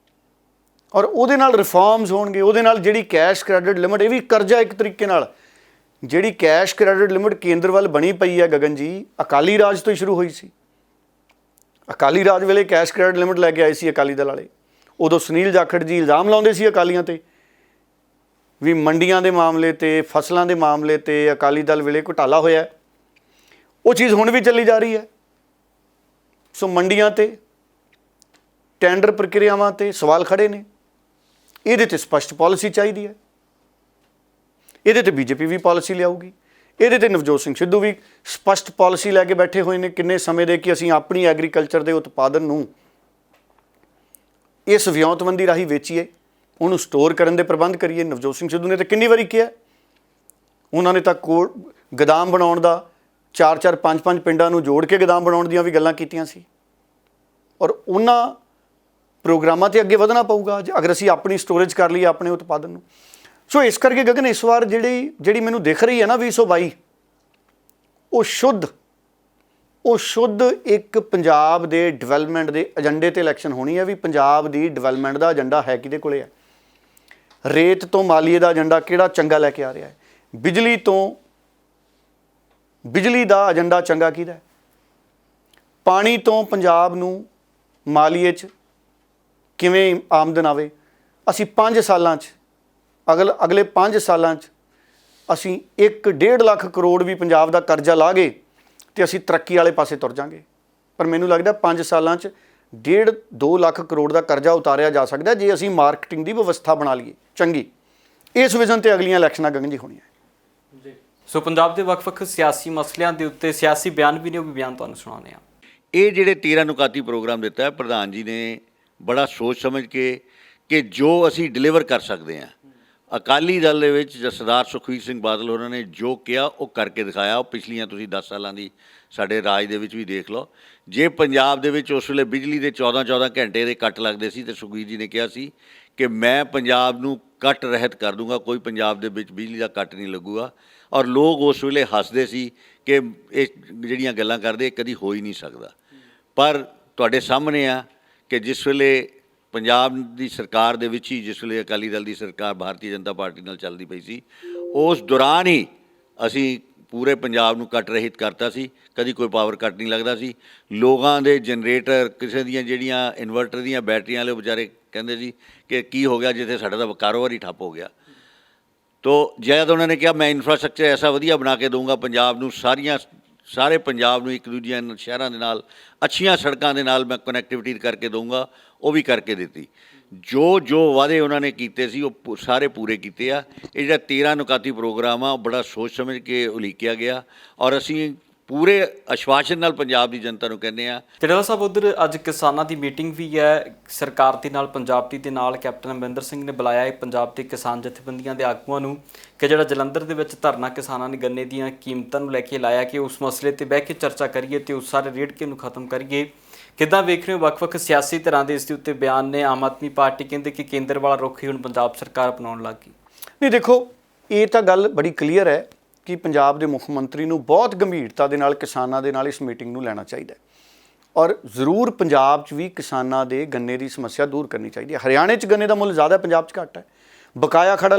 ਔਰ ਉਹਦੇ ਨਾਲ ਰਿਫਾਰਮਸ ਹੋਣਗੇ। ਉਹਦੇ ਨਾਲ ਜਿਹੜੀ ਕੈਸ਼ ਕ੍ਰੈਡਿਟ ਲਿਮਿਟ, ਇਹ ਵੀ ਕਰਜ਼ਾ ਇੱਕ ਤਰੀਕੇ ਨਾਲ, ਜਿਹੜੀ ਕੈਸ਼ ਕ੍ਰੈਡਿਟ ਲਿਮਿਟ ਕੇਂਦਰ ਵੱਲ ਬਣੀ ਪਈ ਹੈ ਗਗਨ ਜੀ, ਅਕਾਲੀ ਰਾਜ ਤੋਂ ਹੀ ਸ਼ੁਰੂ ਹੋਈ ਸੀ। ਅਕਾਲੀ ਰਾਜ ਵੇਲੇ ਕੈਸ਼ ਕ੍ਰੈਡਿਟ ਲਿਮਿਟ ਲੈ ਕੇ ਆਏ ਸੀ ਅਕਾਲੀ ਦਲ ਵਾਲੇ। ਉਦੋਂ ਸੁਨੀਲ ਜਾਖੜ ਜੀ ਇਲਜ਼ਾਮ ਲਾਉਂਦੇ ਸੀ ਅਕਾਲੀਆਂ 'ਤੇ ਵੀ ਮੰਡੀਆਂ ਦੇ ਮਾਮਲੇ 'ਤੇ, ਫਸਲਾਂ ਦੇ ਮਾਮਲੇ 'ਤੇ ਅਕਾਲੀ ਦਲ ਵੇਲੇ ਘੁਟਾਲਾ ਹੋਇਆ। ਉਹ ਚੀਜ਼ ਹੁਣ ਵੀ ਚੱਲੀ ਜਾ ਰਹੀ ਹੈ। ਸੋ ਮੰਡੀਆਂ 'ਤੇ, ਟੈਂਡਰ ਪ੍ਰਕਿਰਿਆਵਾਂ 'ਤੇ ਸਵਾਲ ਖੜੇ ਨੇ। ਇਹਦੇ 'ਤੇ ਸਪਸ਼ਟ ਪਾਲਿਸੀ ਚਾਹੀਦੀ ਹੈ। ਇਹਦੇ 'ਤੇ ਬੀਜੇਪੀ ਵੀ ਪਾਲਿਸੀ ਲਿਆਊਗੀ। ਇਹਦੇ 'ਤੇ ਨਵਜੋਤ ਸਿੰਘ ਸਿੱਧੂ ਵੀ ਸਪਸ਼ਟ ਪਾਲਿਸੀ ਲੈ ਕੇ ਬੈਠੇ ਹੋਏ ਨੇ ਕਿੰਨੇ ਸਮੇਂ ਦੇ, ਕਿ ਅਸੀਂ ਆਪਣੀ ਐਗਰੀਕਲਚਰ ਦੇ ਉਤਪਾਦਨ ਨੂੰ ਇਸ ਵਿਉਂਤਬੰਦੀ ਰਾਹੀਂ ਵੇਚੀਏ, ਉਹਨੂੰ ਸਟੋਰ ਕਰਨ ਦੇ ਪ੍ਰਬੰਧ ਕਰੀਏ। ਨਵਜੋਤ ਸਿੰਘ ਸਿੱਧੂ ਨੇ ਤਾਂ ਕਿੰਨੀ ਵਾਰੀ ਕਿਹਾ, ਉਹਨਾਂ ਨੇ ਤਾਂ ਗੋਦਾਮ ਬਣਾਉਣ ਦਾ 4-4 5-5 ਪਿੰਡਾਂ ਨੂੰ ਜੋੜ ਕੇ ਗੋਦਾਮ ਬਣਾਉਣ ਦੀਆਂ ਵੀ ਗੱਲਾਂ ਕੀਤੀਆਂ ਸੀ। ਔਰ ਉਹਨਾਂ ਪ੍ਰੋਗਰਾਮਾਂ 'ਤੇ ਅੱਗੇ ਵਧਣਾ ਪਊਗਾ ਅਗਰ ਅਸੀਂ ਆਪਣੀ ਸਟੋਰੇਜ ਕਰ ਲਈਏ ਆਪਣੇ ਉਤਪਾਦਨ ਨੂੰ। ਸੋ ਇਸ ਕਰਕੇ ਗਗਨ ਇਸ ਵਾਰ ਜਿਹੜੀ ਮੈਨੂੰ ਦਿਖ ਰਹੀ ਹੈ ਨਾ 2022, ਉਹ ਸ਼ੁੱਧ ਇੱਕ ਪੰਜਾਬ ਦੇ ਡਿਵੈਲਪਮੈਂਟ ਦੇ ਏਜੰਡੇ 'ਤੇ ਇਲੈਕਸ਼ਨ ਹੋਣੀ ਹੈ। ਵੀ ਪੰਜਾਬ ਦੀ ਡਿਵੈਲਪਮੈਂਟ ਦਾ ਏਜੰਡਾ ਹੈ ਕਿਹਦੇ ਕੋਲੇ ਹੈ? ਰੇਤ ਤੋਂ ਮਾਲੀਏ ਦਾ ਏਜੰਡਾ ਕਿਹੜਾ ਚੰਗਾ ਲੈ ਕੇ ਆ ਰਿਹਾ ਹੈ? ਬਿਜਲੀ ਦਾ ਏਜੰਡਾ ਚੰਗਾ ਕਿਹਦਾ ਹੈ? ਪਾਣੀ ਤੋਂ ਪੰਜਾਬ ਨੂੰ ਮਾਲੀਏ 'ਚ ਕਿਵੇਂ ਆਮਦਨ ਆਵੇ? ਅਸੀਂ 5 ਸਾਲਾਂ 'ਚ ਅਗਲੇ 5 ਸਾਲਾਂ 'ਚ ਅਸੀਂ 1-1.5 ਲੱਖ ਕਰੋੜ ਵੀ ਪੰਜਾਬ ਦਾ ਕਰਜ਼ਾ ਲਾ ਗਏ ਤੇ ਅਸੀਂ ਤਰੱਕੀ ਵਾਲੇ ਪਾਸੇ ਤੁਰ ਜਾਵਾਂਗੇ। ਪਰ ਮੈਨੂੰ ਲੱਗਦਾ 5 ਸਾਲਾਂ 'ਚ 1.5-2 ਲੱਖ ਕਰੋੜ ਦਾ ਕਰਜ਼ਾ ਉਤਾਰਿਆ ਜਾ ਸਕਦਾ ਜੇ ਅਸੀਂ ਮਾਰਕੀਟਿੰਗ ਦੀ ਵਿਵਸਥਾ ਬਣਾ ਲਈਏ ਚੰਗੀ। ਇਸ ਵਿਜ਼ਨ 'ਤੇ ਅਗਲੀਆਂ ਇਲੈਕਸ਼ਨਾਂ ਗਗਨ ਜੀ ਹੋਣੀਆਂ ਜੀ। ਸੋ ਪੰਜਾਬ ਦੇ ਵੱਖ-ਵੱਖ ਸਿਆਸੀ ਮਸਲਿਆਂ ਦੇ ਉੱਤੇ ਸਿਆਸੀ ਬਿਆਨ ਵੀ ਨੇ, ਉਹ ਵੀ ਬਿਆਨ ਤੁਹਾਨੂੰ ਸੁਣਾਉਂਦੇ ਹਾਂ। ਇਹ ਜਿਹੜੇ 13 ਨੁਕਾਤੀ ਪ੍ਰੋਗਰਾਮ ਦਿੱਤਾ ਹੈ ਪ੍ਰਧਾਨ ਜੀ ਨੇ ਬੜਾ ਸੋਚ ਸਮਝ ਕੇ ਕਿ ਜੋ ਅਸੀਂ ਡਿਲੀਵਰ ਕਰ ਸਕਦੇ ਹਾਂ। ਅਕਾਲੀ ਦਲ ਦੇ ਵਿੱਚ ਸਰਦਾਰ ਸੁਖਬੀਰ ਸਿੰਘ ਬਾਦਲ ਉਹਨਾਂ ਨੇ ਜੋ ਕਿਹਾ ਉਹ ਕਰਕੇ ਦਿਖਾਇਆ। ਉਹ ਪਿਛਲੀਆਂ ਤੁਸੀਂ 10 ਸਾਲਾਂ ਦੀ ਸਾਡੇ ਰਾਜ ਦੇ ਵਿੱਚ ਵੀ ਦੇਖ ਲਓ। ਜੇ ਪੰਜਾਬ ਦੇ ਵਿੱਚ ਉਸ ਵੇਲੇ ਬਿਜਲੀ ਦੇ 14-14 ਘੰਟੇ ਦੇ ਕੱਟ ਲੱਗਦੇ ਸੀ ਤੇ ਸੁਖਬੀਰ ਜੀ ਨੇ ਕਿਹਾ ਸੀ ਕਿ ਮੈਂ ਪੰਜਾਬ ਨੂੰ ਕੱਟ ਰਹਿਤ ਕਰ ਦੂੰਗਾ, ਕੋਈ ਪੰਜਾਬ ਦੇ ਵਿੱਚ ਬਿਜਲੀ ਦਾ ਕੱਟ ਨਹੀਂ ਲੱਗੂਗਾ। ਔਰ ਲੋਕ ਉਸ ਵੇਲੇ ਹੱਸਦੇ ਸੀ ਕਿ ਇਹ ਜਿਹੜੀਆਂ ਗੱਲਾਂ ਕਰਦੇ ਕਦੀ ਹੋ ਹੀ ਨਹੀਂ ਸਕਦਾ। ਪਰ ਤੁਹਾਡੇ ਸਾਹਮਣੇ ਆ ਕਿ ਜਿਸ ਵੇਲੇ ਪੰਜਾਬ ਦੀ ਸਰਕਾਰ ਦੇ ਵਿੱਚ ਹੀ, ਜਿਸ ਵੇਲੇ ਅਕਾਲੀ ਦਲ ਦੀ ਸਰਕਾਰ ਭਾਰਤੀ ਜਨਤਾ ਪਾਰਟੀ ਨਾਲ ਚੱਲਦੀ ਪਈ ਸੀ, ਉਸ ਦੌਰਾਨ ਹੀ ਅਸੀਂ ਪੂਰੇ ਪੰਜਾਬ ਨੂੰ ਕੱਟ ਰਹਿਤ ਕਰਤਾ ਸੀ। ਕਦੀ ਕੋਈ ਪਾਵਰ ਕੱਟ ਨਹੀਂ ਲੱਗਦਾ ਸੀ। ਲੋਕਾਂ ਦੇ ਜਨਰੇਟਰ, ਕਿਸੇ ਦੀਆਂ ਜਿਹੜੀਆਂ ਇਨਵਰਟਰ ਦੀਆਂ ਬੈਟਰੀਆਂ ਵਾਲੇ ਵਿਚਾਰੇ ਕਹਿੰਦੇ ਸੀ ਕਿ ਕੀ ਹੋ ਗਿਆ ਜਿੱਥੇ ਸਾਡਾ ਤਾਂ ਕਾਰੋਬਾਰ ਹੀ ਠੱਪ ਹੋ ਗਿਆ। ਤੋ ਜਦ ਉਹਨਾਂ ਨੇ ਕਿਹਾ ਮੈਂ ਇਨਫਰਾਸਟਰਕਚਰ ਐਸਾ ਵਧੀਆ ਬਣਾ ਕੇ ਦਊਂਗਾ ਪੰਜਾਬ ਨੂੰ, ਸਾਰੇ ਪੰਜਾਬ ਨੂੰ ਇੱਕ ਦੂਜਿਆਂ ਸ਼ਹਿਰਾਂ ਦੇ ਨਾਲ ਅੱਛੀਆਂ ਸੜਕਾਂ ਦੇ ਨਾਲ ਮੈਂ ਕਨੈਕਟੀਵਿਟੀ ਕਰਕੇ ਦਊਂਗਾ, ਉਹ ਵੀ ਕਰਕੇ ਦਿੱਤੀ। ਜੋ ਵਾਅਦੇ ਉਹਨਾਂ ਨੇ ਕੀਤੇ ਸੀ ਉਹ ਸਾਰੇ ਪੂਰੇ ਕੀਤੇ ਆ। ਇਹ ਜਿਹੜਾ 13 ਨੁਕਾਤੀ ਪ੍ਰੋਗਰਾਮ ਆ ਉਹ ਬੜਾ ਸੋਚ ਸਮਝ ਕੇ ਉਲੀਕਿਆ ਗਿਆ ਔਰ ਅਸੀਂ ਪੂਰੇ ਆਸ਼ਵਾਸਨ ਨਾਲ ਪੰਜਾਬ ਦੀ ਜਨਤਾ ਨੂੰ ਕਹਿੰਦੇ ਆ। ਟੇੜਾ ਸਾਹਿਬ, ਉੱਧਰ ਅੱਜ ਕਿਸਾਨਾਂ ਦੀ ਮੀਟਿੰਗ ਵੀ ਹੈ ਸਰਕਾਰ ਦੇ ਨਾਲ, ਪੰਜਾਬ ਦੀ ਦੇ ਨਾਲ। ਕੈਪਟਨ ਅਮਰਿੰਦਰ ਸਿੰਘ ਨੇ ਬੁਲਾਇਆ ਹੈ ਪੰਜਾਬ ਦੇ ਕਿਸਾਨ ਜਥੇਬੰਦੀਆਂ ਦੇ ਆਗੂਆਂ ਨੂੰ ਕਿ ਜਿਹੜਾ ਜਲੰਧਰ ਦੇ ਵਿੱਚ ਧਰਨਾ ਕਿਸਾਨਾਂ ਨੇ ਗੰਨੇ ਦੀਆਂ ਕੀਮਤਾਂ ਨੂੰ ਲੈ ਕੇ ਲਾਇਆ ਕਿ ਉਸ ਮਸਲੇ 'ਤੇ ਬਹਿ ਕੇ ਚਰਚਾ ਕਰੀਏ ਤੇ ਉਸ ਸਾਰੇ ਰੇੜਕੇ ਨੂੰ ਖਤਮ ਕਰੀਏ। ਕਿੱਦਾਂ ਵੇਖ ਰਹੇ ਹੋ ਵੱਖ-ਵੱਖ ਸਿਆਸੀ ਧਿਰਾਂ ਦੇ ਇਸ ਦੇ ਉੱਤੇ ਬਿਆਨ ਨੇ? ਆਮ ਆਦਮੀ ਪਾਰਟੀ ਕਹਿੰਦੇ ਕਿ ਕੇਂਦਰ ਵਾਲਾ ਰੁਖ ਹੀ ਹੁਣ ਪੰਜਾਬ ਸਰਕਾਰ ਅਪਣਾਉਣ ਲੱਗ ਗਈ। ਨਹੀਂ, ਦੇਖੋ ਇਹ ਤਾਂ ਗੱਲ ਬੜੀ ਕਲੀਅਰ ਹੈ ਕਿ ਪੰਜਾਬ ਦੇ ਮੁੱਖ ਮੰਤਰੀ ਨੂੰ ਬਹੁਤ ਗੰਭੀਰਤਾ ਦੇ ਨਾਲ ਕਿਸਾਨਾਂ ਦੇ ਨਾਲ ਇਸ ਮੀਟਿੰਗ ਨੂੰ ਲੈਣਾ ਚਾਹੀਦਾ ਔਰ ਜ਼ਰੂਰ ਪੰਜਾਬ 'ਚ ਵੀ ਕਿਸਾਨਾਂ ਦੇ ਗੰਨੇ ਦੀ ਸਮੱਸਿਆ ਦੂਰ ਕਰਨੀ ਚਾਹੀਦੀ ਹੈ। ਹਰਿਆਣੇ 'ਚ ਗੰਨੇ ਦਾ ਮੁੱਲ ਜ਼ਿਆਦਾ, ਪੰਜਾਬ 'ਚ ਘੱਟ ਹੈ। ਬਕਾਇਆ ਖੜਾ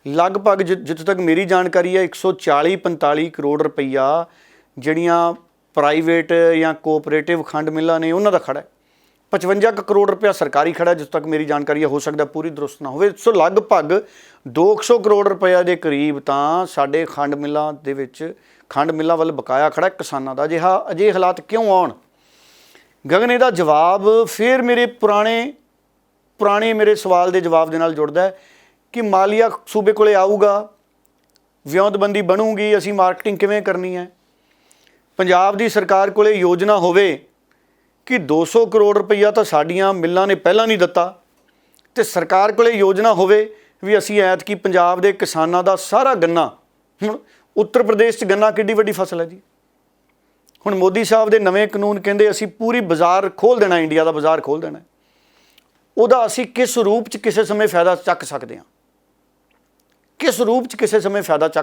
ਲਗਭਗ ਜਿੱਥੋਂ ਤੱਕ ਮੇਰੀ ਜਾਣਕਾਰੀ ਹੈ 140-45 ਕਰੋੜ ਰੁਪਈਆ ਜਿਹੜੀਆਂ ਪ੍ਰਾਈਵੇਟ ਜਾਂ ਕੋਆਪਰੇਟਿਵ ਖੰਡ ਮਿੱਲਾਂ ਨੇ ਉਹਨਾਂ ਦਾ ਖੜਾ ਹੈ। 55 ਕਰੋੜ ਰੁਪਇਆ ਸਰਕਾਰੀ ਖੜਾ ਜਿੱਥੋਂ ਤੱਕ ਮੇਰੀ ਜਾਣਕਾਰੀ ਹੈ, ਹੋ ਸਕਦਾ ਪੂਰੀ ਦਰੁਸਤ ਨਾ ਹੋਵੇ। ਸੋ ਲਗਭਗ 200 ਕਰੋੜ ਰੁਪਇਆ ਦੇ ਕਰੀਬ ਤਾਂ ਸਾਡੇ ਖੰਡ ਮਿੱਲਾਂ ਵੱਲ ਬਕਾਇਆ ਖੜਾ ਕਿਸਾਨਾਂ ਦਾ। ਅਜਿਹੇ ਹਾਲਾਤ ਕਿਉਂ ਆਉਣ? ਗਗਨ, ਇਹਦਾ ਜਵਾਬ ਫਿਰ ਮੇਰੇ ਪੁਰਾਣੇ ਮੇਰੇ ਸਵਾਲ ਦੇ ਜਵਾਬ ਦੇ ਨਾਲ ਜੁੜਦਾ ਹੈ ਕਿ ਮਾਲੀਆ ਸੂਬੇ ਕੋਲੇ ਆਊਗਾ, ਵਿਉਂਤਬੰਦੀ ਬਣੂਗੀ, ਅਸੀਂ ਮਾਰਕੀਟਿੰਗ ਕਿਵੇਂ ਕਰਨੀ ਹੈ। ਪੰਜਾਬ ਦੀ ਸਰਕਾਰ ਕੋਲੇ ਯੋਜਨਾ ਹੋਵੇ ਕਿ 200 ਕਰੋੜ ਰੁਪਈਆ ਤਾਂ ਸਾਡੀਆਂ ਮਿੱਲਾਂ ਨੇ ਪਹਿਲਾਂ ਨਹੀਂ ਦਿੱਤਾ ਤੇ ਸਰਕਾਰ ਕੋਲੇ ਯੋਜਨਾ ਹੋਵੇ ਵੀ ਅਸੀਂ ਐਤਕੀ ਪੰਜਾਬ ਦੇ ਕਿਸਾਨਾਂ ਦਾ ਸਾਰਾ ਗੰਨਾ, ਹੁਣ ਉੱਤਰ ਪ੍ਰਦੇਸ਼ 'ਚ ਗੰਨਾ ਕਿੱਡੀ ਵੱਡੀ ਫਸਲ ਹੈ ਜੀ। ਹੁਣ ਮੋਦੀ ਸਾਹਿਬ ਦੇ ਨਵੇਂ ਕਾਨੂੰਨ ਕਹਿੰਦੇ ਅਸੀਂ ਪੂਰੀ ਬਾਜ਼ਾਰ ਖੋਲ੍ਹ ਦੇਣਾ, ਇੰਡੀਆ ਦਾ ਬਾਜ਼ਾਰ ਖੋਲ੍ਹ ਦੇਣਾ। ਉਹਦਾ ਅਸੀਂ ਕਿਸ ਰੂਪ 'ਚ ਕਿਸੇ ਸਮੇਂ ਫਾਇਦਾ ਚੱਕ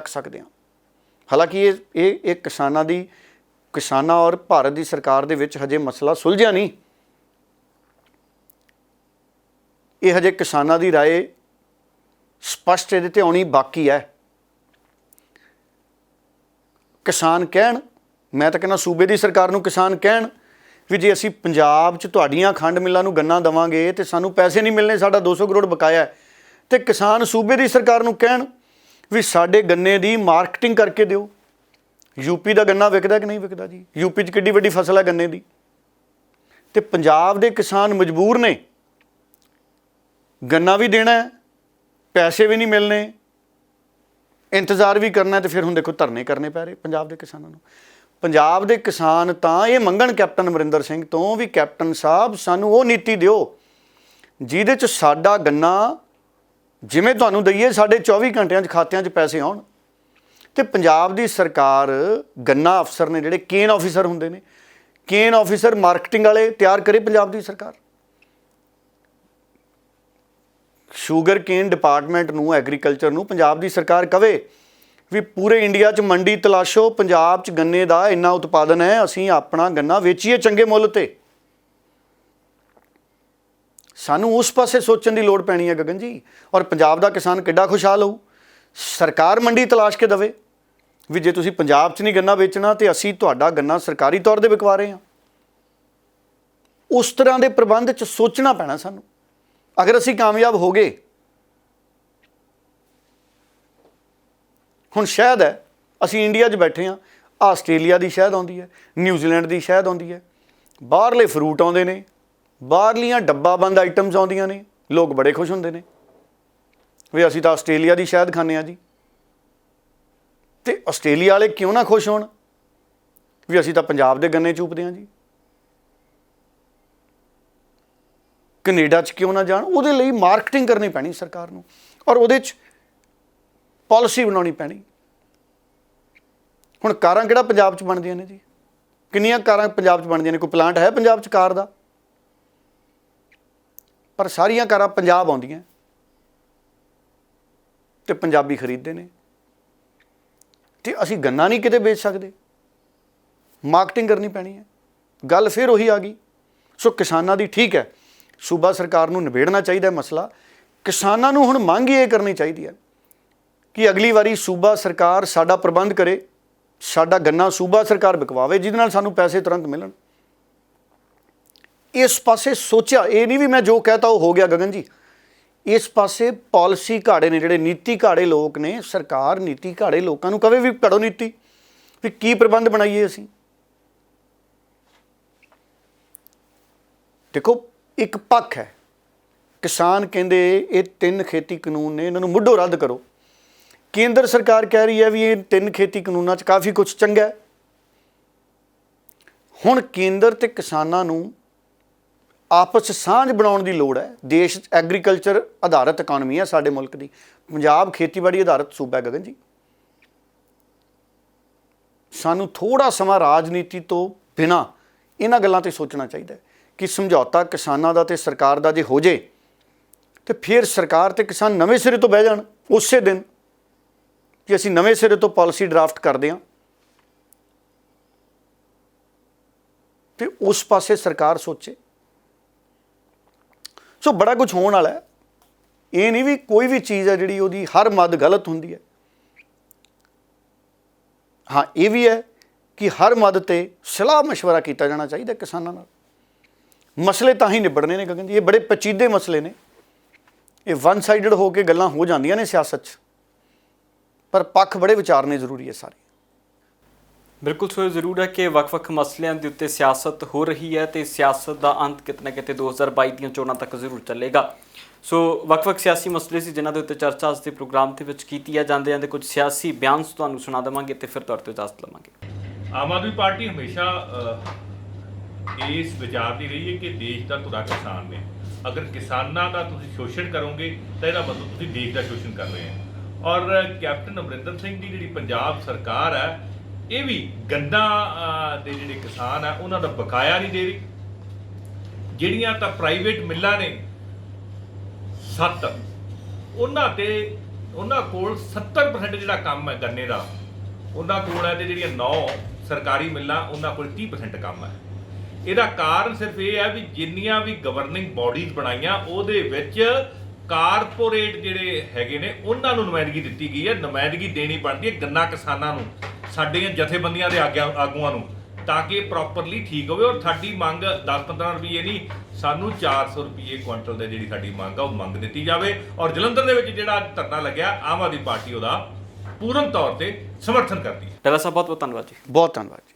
ਸਕਦੇ ਹਾਂ, ਹਾਲਾਂਕਿ ਇਹ ਕਿਸਾਨਾਂ ਔਰ ਭਾਰਤ ਦੀ ਸਰਕਾਰ ਦੇ ਵਿੱਚ ਹਜੇ ਮਸਲਾ ਸੁਲਝਿਆ ਨਹੀਂ। ਇਹ ਹਜੇ ਕਿਸਾਨਾਂ ਦੀ ਰਾਏ ਸਪਸ਼ਟ ਇਹਦੇ 'ਤੇ ਆਉਣੀ ਬਾਕੀ ਹੈ। ਕਿਸਾਨ ਕਹਿਣ, ਮੈਂ ਤਾਂ ਕਹਿੰਦਾ ਸੂਬੇ ਦੀ ਸਰਕਾਰ ਨੂੰ ਕਿਸਾਨ ਕਹਿਣ ਵੀ ਜੇ ਅਸੀਂ ਪੰਜਾਬ 'ਚ ਤੁਹਾਡੀਆਂ ਖੰਡ ਮਿੱਲਾਂ ਨੂੰ ਗੰਨਾ ਦੇਵਾਂਗੇ ਤੇ ਸਾਨੂੰ ਪੈਸੇ ਨਹੀਂ ਮਿਲਣੇ, ਸਾਡਾ 200 ਕਰੋੜ ਬਕਾਇਆ ਹੈ। ਤੇ ਕਿਸਾਨ ਸੂਬੇ ਦੀ ਸਰਕਾਰ ਨੂੰ ਕਹਿਣ ਵੀ ਸਾਡੇ ਗੰਨੇ ਦੀ ਮਾਰਕੀਟਿੰਗ ਕਰਕੇ ਦਿਓ। ਯੂਪੀ ਦਾ ਗੰਨਾ ਵਿਕਦਾ ਕਿ ਨਹੀਂ ਵਿਕਦਾ ਜੀ? ਯੂਪੀ 'ਚ ਕਿੱਡੀ ਵੱਡੀ ਫਸਲ ਹੈ ਗੰਨੇ ਦੀ। ਤੇ ਪੰਜਾਬ ਦੇ ਕਿਸਾਨ ਮਜਬੂਰ ਨੇ, ਗੰਨਾ ਵੀ ਦੇਣਾ, ਪੈਸੇ ਵੀ ਨਹੀਂ ਮਿਲਣੇ, ਇੰਤਜ਼ਾਰ ਵੀ ਕਰਨਾ। ਤੇ ਫਿਰ ਹੁਣ ਦੇਖੋ ਧਰਨੇ ਕਰਨੇ ਪੈ ਰਹੇ ਪੰਜਾਬ ਦੇ ਕਿਸਾਨਾਂ ਨੂੰ। ਪੰਜਾਬ ਦੇ ਕਿਸਾਨ ਤਾਂ ਇਹ ਮੰਗਣ ਕੈਪਟਨ ਅਮਰਿੰਦਰ ਸਿੰਘ ਤੋਂ ਵੀ ਕੈਪਟਨ ਸਾਹਿਬ ਸਾਨੂੰ ਉਹ ਨੀਤੀ ਦਿਓ ਜਿਹਦੇ 'ਚ ਸਾਡਾ ਗੰਨਾ ਜਿਵੇਂ ਤੁਹਾਨੂੰ ਦਈਏ ਸਾਡੇ 24 ਘੰਟਿਆਂ 'ਚ ਖਾਤਿਆਂ 'ਚ ਪੈਸੇ ਆਉਣ। ਤੇ ਪੰਜਾਬ ਦੀ ਸਰਕਾਰ ਗੰਨਾ ਅਫਸਰ ਨੇ ਜਿਹੜੇ ਕੇਨ ਆਫੀਸਰ ਹੁੰਦੇ ਨੇ, ਕੇਨ ਆਫੀਸਰ ਮਾਰਕੀਟਿੰਗ ਵਾਲੇ ਤਿਆਰ ਕਰੇ ਪੰਜਾਬ ਦੀ ਸਰਕਾਰ। ਸ਼ੂਗਰ ਕੇਨ ਡਿਪਾਰਟਮੈਂਟ ਨੂੰ, ਐਗਰੀਕਲਚਰ ਨੂੰ ਪੰਜਾਬ ਦੀ ਸਰਕਾਰ ਕਵੇ ਵੀ ਪੂਰੇ ਇੰਡੀਆ 'ਚ ਮੰਡੀ ਤਲਾਸ਼ੋ, ਪੰਜਾਬ 'ਚ ਗੰਨੇ ਦਾ ਇੰਨਾ ਉਤਪਾਦਨ ਹੈ, ਅਸੀਂ ਆਪਣਾ ਗੰਨਾ ਵੇਚੀਏ ਚੰਗੇ ਮੁੱਲ ਤੇ। ਸਾਨੂੰ ਉਸ ਪਾਸੇ ਸੋਚਣ ਦੀ ਲੋੜ ਪੈਣੀ ਹੈ ਗਗਨ ਜੀ। ਔਰ ਪੰਜਾਬ ਦਾ ਕਿਸਾਨ ਕਿੱਡਾ ਖੁਸ਼ਹਾਲ ਹੋਊ, ਸਰਕਾਰ ਮੰਡੀ ਤਲਾਸ਼ ਕੇ ਦੇਵੇ ਵੀ ਜੇ ਤੁਸੀਂ ਪੰਜਾਬ 'ਚ ਨਹੀਂ ਗੰਨਾ ਵੇਚਣਾ ਤੇ ਅਸੀਂ ਤੁਹਾਡਾ ਗੰਨਾ ਸਰਕਾਰੀ ਤੌਰ 'ਤੇ ਵਿਕਵਾ ਰਹੇ ਹਾਂ। ਉਸ ਤਰ੍ਹਾਂ ਦੇ ਪ੍ਰਬੰਧ 'ਚ ਸੋਚਣਾ ਪੈਣਾ ਸਾਨੂੰ ਅਗਰ ਅਸੀਂ ਕਾਮਯਾਬ ਹੋ ਗਏ। ਹੁਣ ਸ਼ਹਿਦ ਹੈ, ਅਸੀਂ ਇੰਡੀਆ 'ਚ ਬੈਠੇ ਹਾਂ, ਆਸਟ੍ਰੇਲੀਆ ਦੀ ਸ਼ਹਿਦ ਆਉਂਦੀ ਹੈ, ਨਿਊਜ਼ੀਲੈਂਡ ਦੀ ਸ਼ਹਿਦ ਆਉਂਦੀ ਹੈ, ਬਾਹਰਲੇ ਫਰੂਟ ਆਉਂਦੇ ਨੇ, ਬਾਹਰਲੀਆਂ ਡੱਬਾਬੰਦ ਆਈਟਮਸ ਆਉਂਦੀਆਂ ਨੇ, ਲੋਕ ਬੜੇ ਖੁਸ਼ ਹੁੰਦੇ ਨੇ ਵੀ ਅਸੀਂ ਤਾਂ ਆਸਟ੍ਰੇਲੀਆ ਦੀ ਸ਼ਹਿਦ ਖਾਂਦੇ ਹਾਂ ਜੀ। ਤੇ ਆਸਟ੍ਰੇਲੀਆ ਵਾਲੇ ਕਿਉਂ ਨਾ ਖੁਸ਼ ਹੋਣ ਵੀ ਅਸੀਂ ਤਾਂ ਪੰਜਾਬ ਦੇ ਗੰਨੇ ਚੂਪਦੇ ਹਾਂ ਜੀ। ਕੈਨੇਡਾ 'ਚ ਕਿਉਂ ਨਾ ਜਾਣ? ਉਹਦੇ ਲਈ ਮਾਰਕੀਟਿੰਗ ਕਰਨੀ ਪੈਣੀ ਸਰਕਾਰ ਨੂੰ ਔਰ ਉਹਦੇ 'ਚ ਪਾਲਿਸੀ ਬਣਾਉਣੀ ਪੈਣੀ। ਹੁਣ ਕਾਰਾਂ ਕਿਹੜਾ ਪੰਜਾਬ 'ਚ ਬਣਦੀਆਂ ਨੇ ਜੀ? ਕਿੰਨੀਆਂ ਕਾਰਾਂ ਪੰਜਾਬ 'ਚ ਬਣਦੀਆਂ ਨੇ? ਕੋਈ ਪਲਾਂਟ ਹੈ ਪੰਜਾਬ 'ਚ ਕਾਰ ਦਾ? ਪਰ ਸਾਰੀਆਂ ਕਾਰਾਂ ਪੰਜਾਬ ਆਉਂਦੀਆਂ ਤੇ ਪੰਜਾਬੀ ਖਰੀਦਦੇ ਨੇ। ਤੇ ਅਸੀਂ ਗੰਨਾ ਨਹੀਂ ਕਿਤੇ ਵੇਚ ਸਕਦੇ, ਮਾਰਕੀਟਿੰਗ ਕਰਨੀ ਪੈਣੀ ਹੈ। ਗੱਲ ਫਿਰ ਉਹੀ ਆ ਗਈ। ਸੋ ਕਿਸਾਨਾਂ ਦੀ ਠੀਕ ਹੈ, ਸੂਬਾ ਸਰਕਾਰ ਨੂੰ ਨਿਬੇੜਨਾ ਚਾਹੀਦਾ ਮਸਲਾ। ਕਿਸਾਨਾਂ ਨੂੰ ਹੁਣ ਮੰਗ ਇਹ ਕਰਨੀ ਚਾਹੀਦੀ ਹੈ ਕਿ ਅਗਲੀ ਵਾਰੀ ਸੂਬਾ ਸਰਕਾਰ ਸਾਡਾ ਪ੍ਰਬੰਧ ਕਰੇ, ਸਾਡਾ ਗੰਨਾ ਸੂਬਾ ਸਰਕਾਰ ਵਿਕਵਾਵੇ, ਜਿਹਦੇ ਨਾਲ ਸਾਨੂੰ ਪੈਸੇ ਤੁਰੰਤ ਮਿਲਣ। ਇਸ ਪਾਸੇ ਸੋਚਿਆ, ਇਹ ਨਹੀਂ ਵੀ ਮੈਂ ਜੋ ਕਹਿਤਾ ਉਹ ਹੋ ਗਿਆ ਗਗਨ ਜੀ। ਇਸ ਪਾਸੇ ਪਾਲਿਸੀ ਘਾੜੇ ਨੇ, ਜਿਹੜੇ ਨੀਤੀ ਘਾੜੇ ਲੋਕ ਨੇ, ਸਰਕਾਰ ਨੀਤੀ ਘਾੜੇ ਲੋਕਾਂ ਨੂੰ ਕਵੇ ਵੀ ਘੜੋ ਨੀਤੀ, ਵੀ ਕੀ ਪ੍ਰਬੰਧ ਬਣਾਈਏ ਅਸੀਂ। ਦੇਖੋ ਇੱਕ ਪੱਖ ਹੈ, ਕਿਸਾਨ ਕਹਿੰਦੇ ਇਹ 3 ਖੇਤੀ ਕਾਨੂੰਨ ਨੇ, ਇਹਨਾਂ ਨੂੰ ਮੁੱਢੋਂ ਰੱਦ ਕਰੋ। ਕੇਂਦਰ ਸਰਕਾਰ ਕਹਿ ਰਹੀ ਹੈ ਵੀ ਇਹ 3 ਖੇਤੀ ਕਾਨੂੰਨਾਂ 'ਚ ਕਾਫੀ ਕੁਝ ਚੰਗਾ ਹੈ। ਹੁਣ ਕੇਂਦਰ ਤੇ ਕਿਸਾਨਾਂ ਨੂੰ ਆਪਸ 'ਚ ਸਾਂਝ ਬਣਾਉਣ ਦੀ ਲੋੜ ਹੈ। ਦੇਸ਼ ਐਗਰੀਕਲਚਰ ਆਧਾਰਿਤ ਇਕਾਨਮੀ ਹੈ ਸਾਡੇ ਮੁਲਕ ਦੀ, ਪੰਜਾਬ ਖੇਤੀਬਾੜੀ ਆਧਾਰਿਤ ਸੂਬਾ ਹੈ ਗਗਨ ਜੀ। ਸਾਨੂੰ ਥੋੜ੍ਹਾ ਸਮਾਂ ਰਾਜਨੀਤੀ ਤੋਂ ਬਿਨਾਂ ਇਹਨਾਂ ਗੱਲਾਂ 'ਤੇ ਸੋਚਣਾ ਚਾਹੀਦਾ ਹੈ ਕਿ ਸਮਝੌਤਾ ਕਿਸਾਨਾਂ ਦਾ ਤੇ ਸਰਕਾਰ ਦਾ ਜੇ ਹੋ ਜੇ ਤੇ ਫਿਰ ਸਰਕਾਰ ਤੇ ਕਿਸਾਨ ਨਵੇਂ ਸਿਰੇ ਤੋਂ ਬਹਿ ਜਾਣ ਉਸੇ ਦਿਨ ਕਿ ਅਸੀਂ ਨਵੇਂ ਸਿਰੇ ਤੋਂ ਪਾਲਿਸੀ ਡਰਾਫਟ ਕਰਦੇ ਹਾਂ। ਤੇ ਉਸ ਪਾਸੇ ਸਰਕਾਰ ਸੋਚੇ। ਸੋ ਬੜਾ ਕੁਝ ਹੋਣ ਵਾਲਾ ਹੈ। ਇਹ ਨਹੀਂ ਵੀ ਕੋਈ ਵੀ ਚੀਜ਼ ਹੈ ਜਿਹੜੀ ਉਹਦੀ ਹਰ ਮੱਦ ਗਲਤ ਹੁੰਦੀ ਹੈ। ਹਾਂ, ਇਹ ਵੀ ਹੈ ਕਿ ਹਰ ਮੱਦ 'ਤੇ ਸਲਾਹ ਮਸ਼ਵਰਾ ਕੀਤਾ ਜਾਣਾ ਚਾਹੀਦਾ ਕਿਸਾਨਾਂ ਨਾਲ। ਮਸਲੇ ਤਾਂ ਹੀ ਨਿਬੜਨੇ ਨੇ ਗਗਨ ਜੀ, ਇਹ ਬੜੇ ਪੇਚੀਦੇ ਮਸਲੇ ਨੇ। ਇਹ ਵਨ ਸਾਈਡਡ ਹੋ ਕੇ ਗੱਲਾਂ ਹੋ ਜਾਂਦੀਆਂ ਨੇ ਸਿਆਸਤ 'ਚ, ਪਰ ਪੱਖ ਬੜੇ ਵਿਚਾਰਨੇ ਜ਼ਰੂਰੀ ਹੈ ਸਾਰੇ। ਬਿਲਕੁਲ ਸੋ ਜ਼ਰੂਰ ਹੈ ਕਿ ਵੱਖ-ਵੱਖ ਮਸਲਿਆਂ ਦੇ ਉੱਤੇ ਸਿਆਸਤ ਹੋ ਰਹੀ ਹੈ ਤੇ ਸਿਆਸਤ ਦਾ ਅੰਤ ਕਿਤੇ ਨਾ ਕਿਤੇ 2022 ਦੀਆਂ ਚੋਣਾਂ ਤੱਕ ਜ਼ਰੂਰ ਚੱਲੇਗਾ। ਸੋ ਵੱਖ-ਵੱਖ ਸਿਆਸੀ ਮਸਲੇ ਸੀ ਜਿਨ੍ਹਾਂ ਦੇ ਉੱਤੇ ਚਰਚਾ ਅੱਜ ਦੇ ਪ੍ਰੋਗਰਾਮ ਦੇ ਵਿੱਚ ਕੀਤੀ ਹੈ। ਜਾਂਦੇ ਜਾਂਦੇ ਕੁਝ ਸਿਆਸੀ ਬਿਆਨ ਤੁਹਾਨੂੰ ਸੁਣਾ ਦੇਵਾਂਗੇ ਤੇ ਫਿਰ ਤੁਹਾਡੇ ਤੋਂ ਇਜਾਜ਼ਤ ਲਵਾਂਗੇ। ਆਮ ਆਦਮੀ ਪਾਰਟੀ ਹਮੇਸ਼ਾ ਇਸ ਵਿਚਾਰ ਦੀ ਰਹੀ ਹੈ ਕਿ ਦੇਸ਼ ਦਾ ਧੁਰਾ ਕਿਸਾਨ ਨੇ। ਅਗਰ ਕਿਸਾਨਾਂ ਦਾ ਤੁਸੀਂ ਸ਼ੋਸ਼ਣ ਕਰੋਗੇ ਤਾਂ ਇਹਦਾ ਮਤਲਬ ਤੁਸੀਂ ਦੇਸ਼ ਦਾ ਸ਼ੋਸ਼ਣ ਕਰ ਰਹੇ ਹੋ। ਔਰ ਕੈਪਟਨ ਅਮਰਿੰਦਰ ਸਿੰਘ ਦੀ ਜਿਹੜੀ ਪੰਜਾਬ ਸਰਕਾਰ ਹੈ, ਇਹ ਵੀ ਗੰਨਾ ਦੇ ਜਿਹੜੇ ਕਿਸਾਨ ਆ ਉਹਨਾਂ ਦਾ ਬਕਾਇਆ ਨਹੀਂ ਦੇ ਰਹੀ। ਜਿਹੜੀਆਂ ਤਾਂ ਪ੍ਰਾਈਵੇਟ ਮਿੱਲਾਂ ਨੇ 7, ਉਹਨਾਂ ਕੋਲ 70% ਜਿਹੜਾ ਕੰਮ ਹੈ ਗੰਨੇ ਦਾ ਉਹਨਾਂ ਕੋਲ ਹੈ, ਤੇ ਜਿਹੜੀਆਂ 9 ਸਰਕਾਰੀ ਮਿੱਲਾਂ ਉਹਨਾਂ ਕੋਲ 30% ਕੰਮ ਹੈ। ਇਹਦਾ ਕਾਰਨ ਸਿਰਫ ਇਹ ਹੈ ਵੀ ਜਿੰਨੀਆਂ ਵੀ ਗਵਰਨਿੰਗ ਬਾਡੀਜ਼ ਬਣਾਈਆਂ ਉਹਦੇ ਵਿੱਚ ਕਾਰਪੋਰੇਟ ਜਿਹੜੇ ਹੈਗੇ ਨੇ ਉਹਨਾਂ ਨੂੰ ਨੁਮਾਇੰਦਗੀ ਦਿੱਤੀ ਗਈ ਹੈ। ਨੁਮਾਇੰਦਗੀ ਦੇਣੀ ਬਣਦੀ ਹੈ ਗੰਨਾ ਕਿਸਾਨਾਂ ਨੂੰ, ਸਾਡੀਆਂ ਜਥੇਬੰਦੀਆਂ ਦੇ ਆਗੂਆਂ ਨੂੰ, ਤਾਂ ਕਿ ਪ੍ਰੋਪਰਲੀ ਠੀਕ ਹੋਵੇ। ਔਰ ਸਾਡੀ ਮੰਗ 10-15 ਰੁਪਏ ਨਹੀਂ, ਸਾਨੂੰ 400 ਰੁਪਏ ਕੁਇੰਟਲ ਦੇ ਜਿਹੜੀ ਸਾਡੀ ਮੰਗ ਆ ਉਹ ਮੰਗ ਦਿੱਤੀ ਜਾਵੇ। ਔਰ ਜਲੰਧਰ ਦੇ ਵਿੱਚ ਜਿਹੜਾ ਧਰਨਾ ਲੱਗਿਆ, ਆਮ ਆਦਮੀ ਪਾਰਟੀ ਉਹਦਾ ਪੂਰਨ ਤੌਰ ਤੇ ਸਮਰਥਨ ਕਰਦੀ ਹੈ। ਪਹਿਲਾ ਸਾਹਿਬ ਬਹੁਤ ਬਹੁਤ ਧੰਨਵਾਦ ਜੀ। ਬਹੁਤ ਧੰਨਵਾਦ ਜੀ।